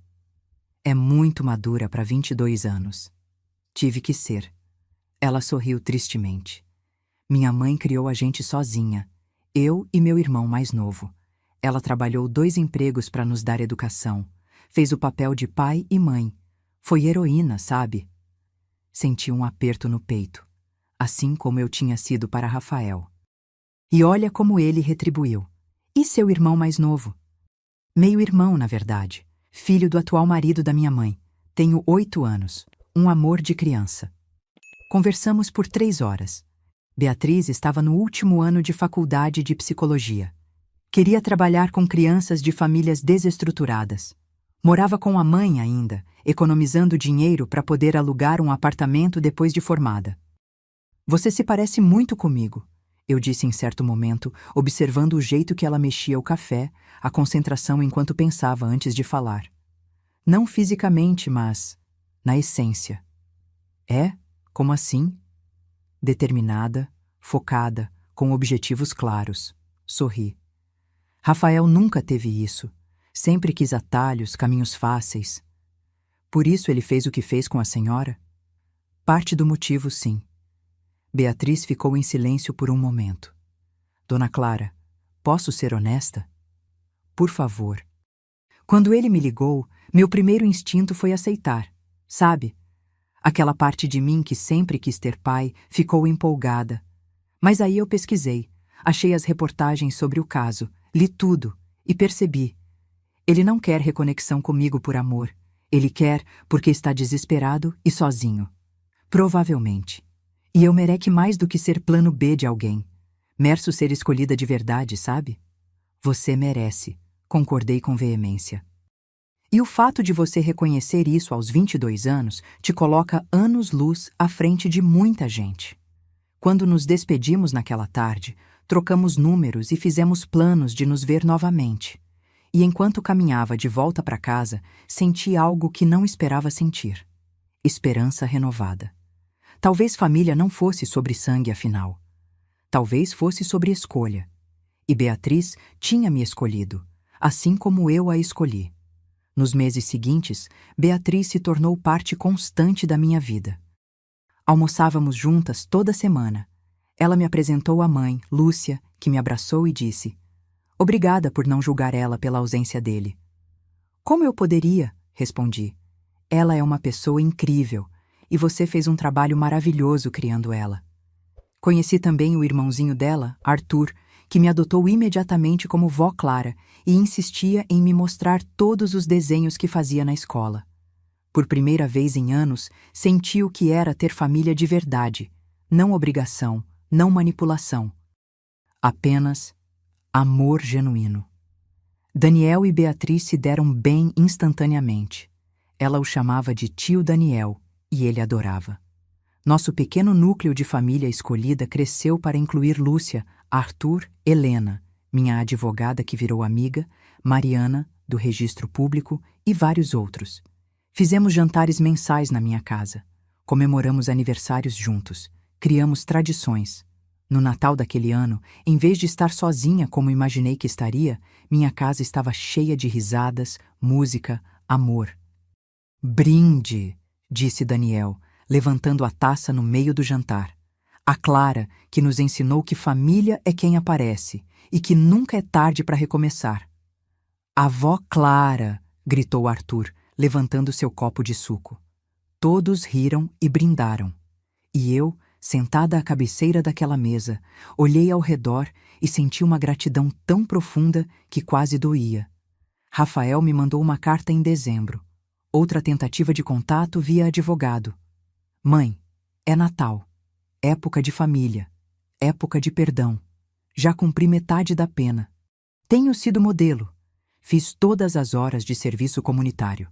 É muito madura para 22 anos. Tive que ser. Ela sorriu tristemente. Minha mãe criou a gente sozinha, eu e meu irmão mais novo. Ela trabalhou 2 empregos para nos dar educação. Fez o papel de pai e mãe. Foi heroína, sabe? Senti um aperto no peito, assim como eu tinha sido para Rafael. E olha como ele retribuiu. E seu irmão mais novo? Meio-irmão, na verdade. Filho do atual marido da minha mãe. Tenho 8 anos. Um amor de criança. Conversamos por 3 horas. Beatriz estava no último ano de faculdade de psicologia. Queria trabalhar com crianças de famílias desestruturadas. Morava com a mãe ainda, economizando dinheiro para poder alugar um apartamento depois de formada. Você se parece muito comigo, eu disse em certo momento, observando o jeito que ela mexia o café, a concentração enquanto pensava antes de falar. Não fisicamente, mas na essência. É? Como assim? Determinada, focada, com objetivos claros. Sorri. Rafael nunca teve isso. Sempre quis atalhos, caminhos fáceis. Por isso ele fez o que fez com a senhora? Parte do motivo, sim. Beatriz ficou em silêncio por um momento. Dona Clara, posso ser honesta? Por favor. Quando ele me ligou, meu primeiro instinto foi aceitar. Sabe? Aquela parte de mim que sempre quis ter pai ficou empolgada. Mas aí eu pesquisei, achei as reportagens sobre o caso, li tudo e percebi. Ele não quer reconexão comigo por amor. Ele quer porque está desesperado e sozinho. Provavelmente. E eu mereço mais do que ser plano B de alguém. Mereço ser escolhida de verdade, sabe? Você merece, concordei com veemência. E o fato de você reconhecer isso aos 22 anos te coloca anos-luz à frente de muita gente. Quando nos despedimos naquela tarde, trocamos números e fizemos planos de nos ver novamente. E enquanto caminhava de volta para casa, senti algo que não esperava sentir. Esperança renovada. Talvez família não fosse sobre sangue, afinal. Talvez fosse sobre escolha. E Beatriz tinha me escolhido, assim como eu a escolhi. Nos meses seguintes, Beatriz se tornou parte constante da minha vida. Almoçávamos juntas toda semana. Ela me apresentou a mãe, Lúcia, que me abraçou e disse: "Obrigada por não julgar ela pela ausência dele." "Como eu poderia?" respondi. "Ela é uma pessoa incrível, e você fez um trabalho maravilhoso criando ela." Conheci também o irmãozinho dela, Arthur, que me adotou imediatamente como vó Clara e insistia em me mostrar todos os desenhos que fazia na escola. Por primeira vez em anos, senti o que era ter família de verdade, não obrigação, não manipulação. Apenas amor genuíno. Daniel e Beatriz se deram bem instantaneamente. Ela o chamava de tio Daniel e ele adorava. Nosso pequeno núcleo de família escolhida cresceu para incluir Lúcia, Arthur, Helena, minha advogada que virou amiga, Mariana, do registro público e vários outros. Fizemos jantares mensais na minha casa. Comemoramos aniversários juntos. Criamos tradições. No Natal daquele ano, em vez de estar sozinha como imaginei que estaria, minha casa estava cheia de risadas, música, amor. "Brinde", disse Daniel, levantando a taça no meio do jantar. A Clara, que nos ensinou que família é quem aparece e que nunca é tarde para recomeçar. "Avó Clara", gritou Arthur, levantando seu copo de suco. Todos riram e brindaram. E eu, sentada à cabeceira daquela mesa, olhei ao redor e senti uma gratidão tão profunda que quase doía. Rafael me mandou uma carta em dezembro. Outra tentativa de contato via advogado. "Mãe, é Natal. Época de família. Época de perdão. Já cumpri metade da pena. Tenho sido modelo. Fiz todas as horas de serviço comunitário.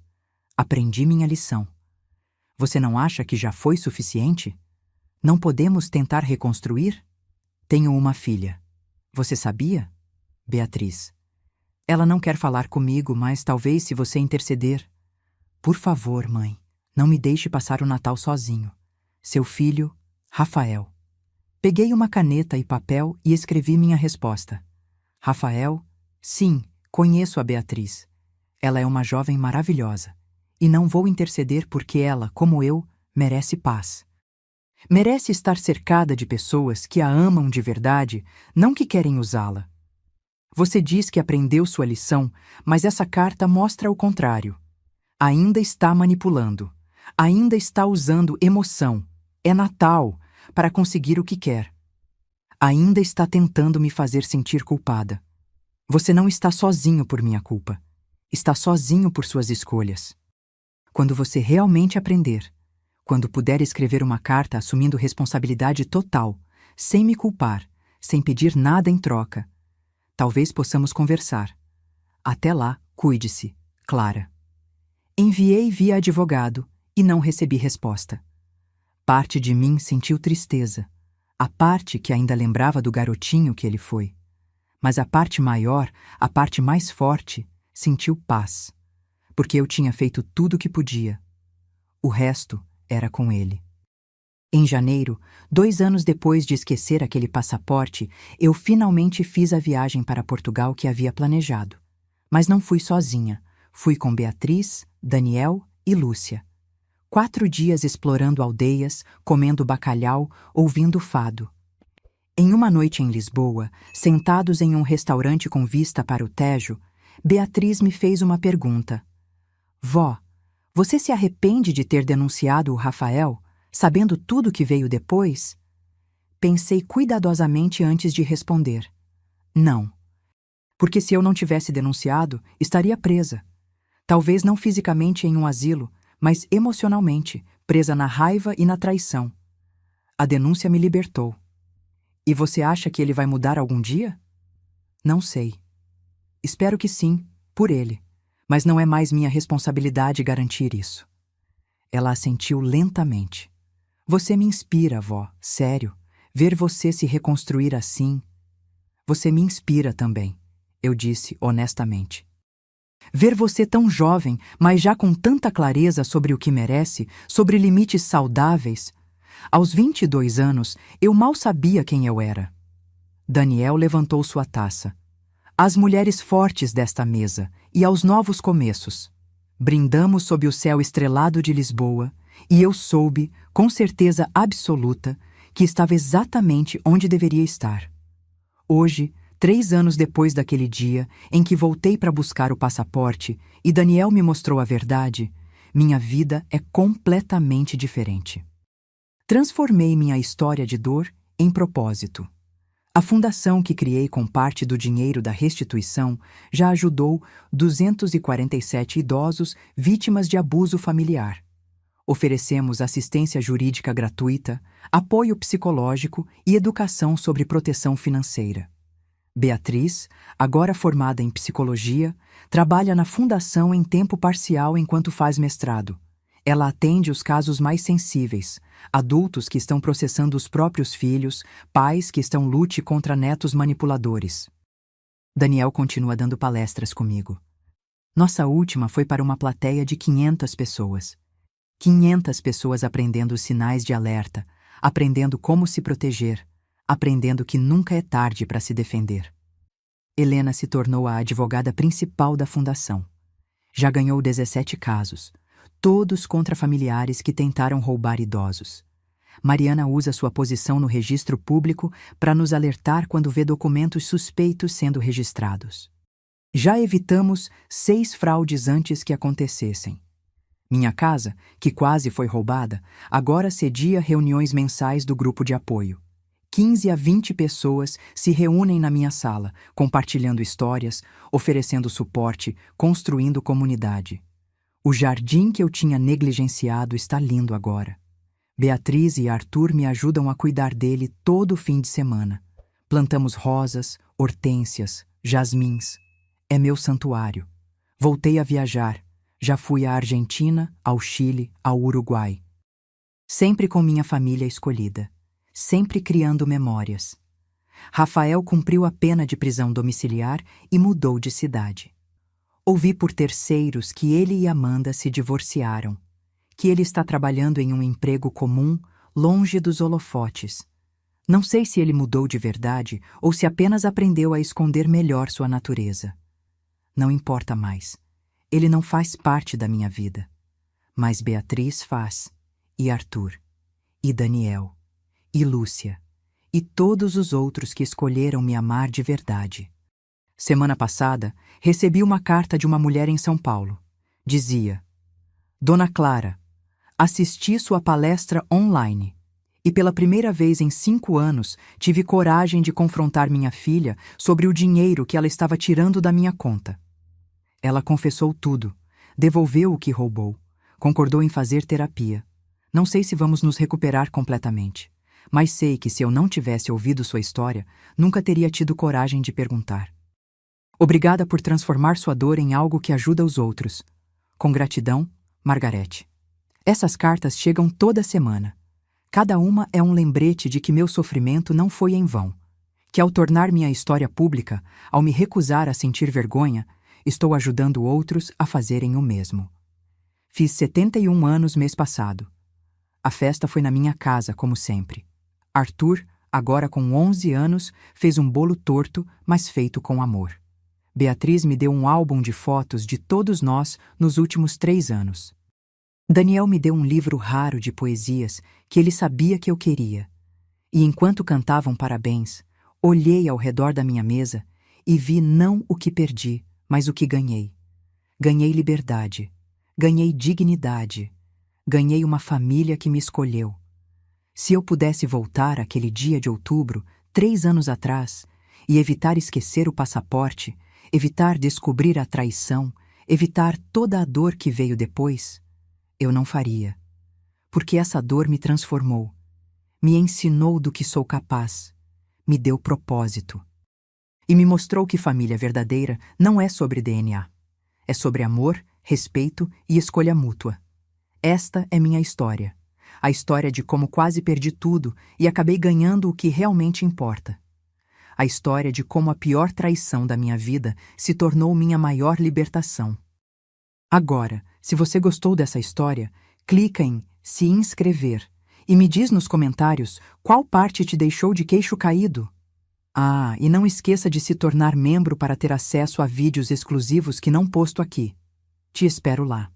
Aprendi minha lição. Você não acha que já foi suficiente? Não podemos tentar reconstruir? Tenho uma filha. Você sabia? Beatriz. Ela não quer falar comigo, mas talvez se você interceder. Por favor, mãe, não me deixe passar o Natal sozinho. Seu filho, Rafael." Peguei uma caneta e papel e escrevi minha resposta. "Rafael, sim, conheço a Beatriz. Ela é uma jovem maravilhosa. E não vou interceder porque ela, como eu, merece paz. Merece estar cercada de pessoas que a amam de verdade, não que querem usá-la. Você diz que aprendeu sua lição, mas essa carta mostra o contrário. Ainda está manipulando. Ainda está usando emoção. É Natal, para conseguir o que quer. Ainda está tentando me fazer sentir culpada. Você não está sozinho por minha culpa. Está sozinho por suas escolhas. Quando você realmente aprender, quando puder escrever uma carta assumindo responsabilidade total, sem me culpar, sem pedir nada em troca, talvez possamos conversar. Até lá, cuide-se, Clara." Enviei via advogado e não recebi resposta. Parte de mim sentiu tristeza, a parte que ainda lembrava do garotinho que ele foi. Mas a parte maior, a parte mais forte, sentiu paz, porque eu tinha feito tudo o que podia. O resto era com ele. Em janeiro, 2 anos depois de esquecer aquele passaporte, eu finalmente fiz a viagem para Portugal que havia planejado. Mas não fui sozinha. Fui com Beatriz, Daniel e Lúcia. 4 dias explorando aldeias, comendo bacalhau, ouvindo fado. Em uma noite em Lisboa, sentados em um restaurante com vista para o Tejo, Beatriz me fez uma pergunta. Vó, você se arrepende de ter denunciado o Rafael, sabendo tudo que veio depois? Pensei cuidadosamente antes de responder. Não. Porque se eu não tivesse denunciado, estaria presa. Talvez não fisicamente em um asilo, mas emocionalmente, presa na raiva e na traição. A denúncia me libertou. E você acha que ele vai mudar algum dia? Não sei. Espero que sim, por ele. Mas não é mais minha responsabilidade garantir isso. Ela assentiu lentamente. Você me inspira, vó, sério. Ver você se reconstruir assim. Você me inspira também, eu disse honestamente. Ver você tão jovem, mas já com tanta clareza sobre o que merece, sobre limites saudáveis. Aos 22 anos, eu mal sabia quem eu era. Daniel levantou sua taça. Às mulheres fortes desta mesa e aos novos começos. Brindamos sob o céu estrelado de Lisboa e eu soube, com certeza absoluta, que estava exatamente onde deveria estar. Hoje, 3 anos depois daquele dia em que voltei para buscar o passaporte e Daniel me mostrou a verdade, minha vida é completamente diferente. Transformei minha história de dor em propósito. A fundação que criei com parte do dinheiro da restituição já ajudou 247 idosos vítimas de abuso familiar. Oferecemos assistência jurídica gratuita, apoio psicológico e educação sobre proteção financeira. Beatriz, agora formada em psicologia, trabalha na fundação em tempo parcial enquanto faz mestrado. Ela atende os casos mais sensíveis, adultos que estão processando os próprios filhos, pais que estão lute contra netos manipuladores. Daniel continua dando palestras comigo. Nossa última foi para uma plateia de 500 pessoas. 500 pessoas aprendendo os sinais de alerta, aprendendo como se proteger, aprendendo que nunca é tarde para se defender. Helena se tornou a advogada principal da fundação. Já ganhou 17 casos, todos contra familiares que tentaram roubar idosos. Mariana usa sua posição no registro público para nos alertar quando vê documentos suspeitos sendo registrados. Já evitamos 6 fraudes antes que acontecessem. Minha casa, que quase foi roubada, agora cedia reuniões mensais do grupo de apoio. 15 a 20 pessoas se reúnem na minha sala, compartilhando histórias, oferecendo suporte, construindo comunidade. O jardim que eu tinha negligenciado está lindo agora. Beatriz e Arthur me ajudam a cuidar dele todo fim de semana. Plantamos rosas, hortênsias, jasmins. É meu santuário. Voltei a viajar. Já fui à Argentina, ao Chile, ao Uruguai. Sempre com minha família escolhida. Sempre criando memórias. Rafael cumpriu a pena de prisão domiciliar e mudou de cidade. Ouvi por terceiros que ele e Amanda se divorciaram, que ele está trabalhando em um emprego comum, longe dos holofotes. Não sei se ele mudou de verdade ou se apenas aprendeu a esconder melhor sua natureza. Não importa mais. Ele não faz parte da minha vida. Mas Beatriz faz, e Arthur, e Daniel, e Lúcia, e todos os outros que escolheram me amar de verdade. Semana passada, recebi uma carta de uma mulher em São Paulo. Dizia: Dona Clara, assisti sua palestra online e pela primeira vez em 5 anos tive coragem de confrontar minha filha sobre o dinheiro que ela estava tirando da minha conta. Ela confessou tudo, devolveu o que roubou, concordou em fazer terapia. Não sei se vamos nos recuperar completamente, mas sei que se eu não tivesse ouvido sua história, nunca teria tido coragem de perguntar. Obrigada por transformar sua dor em algo que ajuda os outros. Com gratidão, Margarete. Essas cartas chegam toda semana. Cada uma é um lembrete de que meu sofrimento não foi em vão, que ao tornar minha história pública, ao me recusar a sentir vergonha, estou ajudando outros a fazerem o mesmo. Fiz 71 anos mês passado. A festa foi na minha casa, como sempre. Arthur, agora com 11 anos, fez um bolo torto, mas feito com amor. Beatriz me deu um álbum de fotos de todos nós nos últimos 3 anos. Daniel me deu um livro raro de poesias que ele sabia que eu queria. E enquanto cantavam parabéns, olhei ao redor da minha mesa e vi não o que perdi, mas o que ganhei. Ganhei liberdade, ganhei dignidade, ganhei uma família que me escolheu. Se eu pudesse voltar àquele dia de outubro, 3 anos atrás, e evitar esquecer o passaporte, evitar descobrir a traição, evitar toda a dor que veio depois, eu não faria. Porque essa dor me transformou, me ensinou do que sou capaz, me deu propósito. E me mostrou que família verdadeira não é sobre DNA. É sobre amor, respeito e escolha mútua. Esta é minha história. A história de como quase perdi tudo e acabei ganhando o que realmente importa. A história de como a pior traição da minha vida se tornou minha maior libertação. Agora, se você gostou dessa história, clica em se inscrever e me diz nos comentários qual parte te deixou de queixo caído. Ah, e não esqueça de se tornar membro para ter acesso a vídeos exclusivos que não posto aqui. Te espero lá.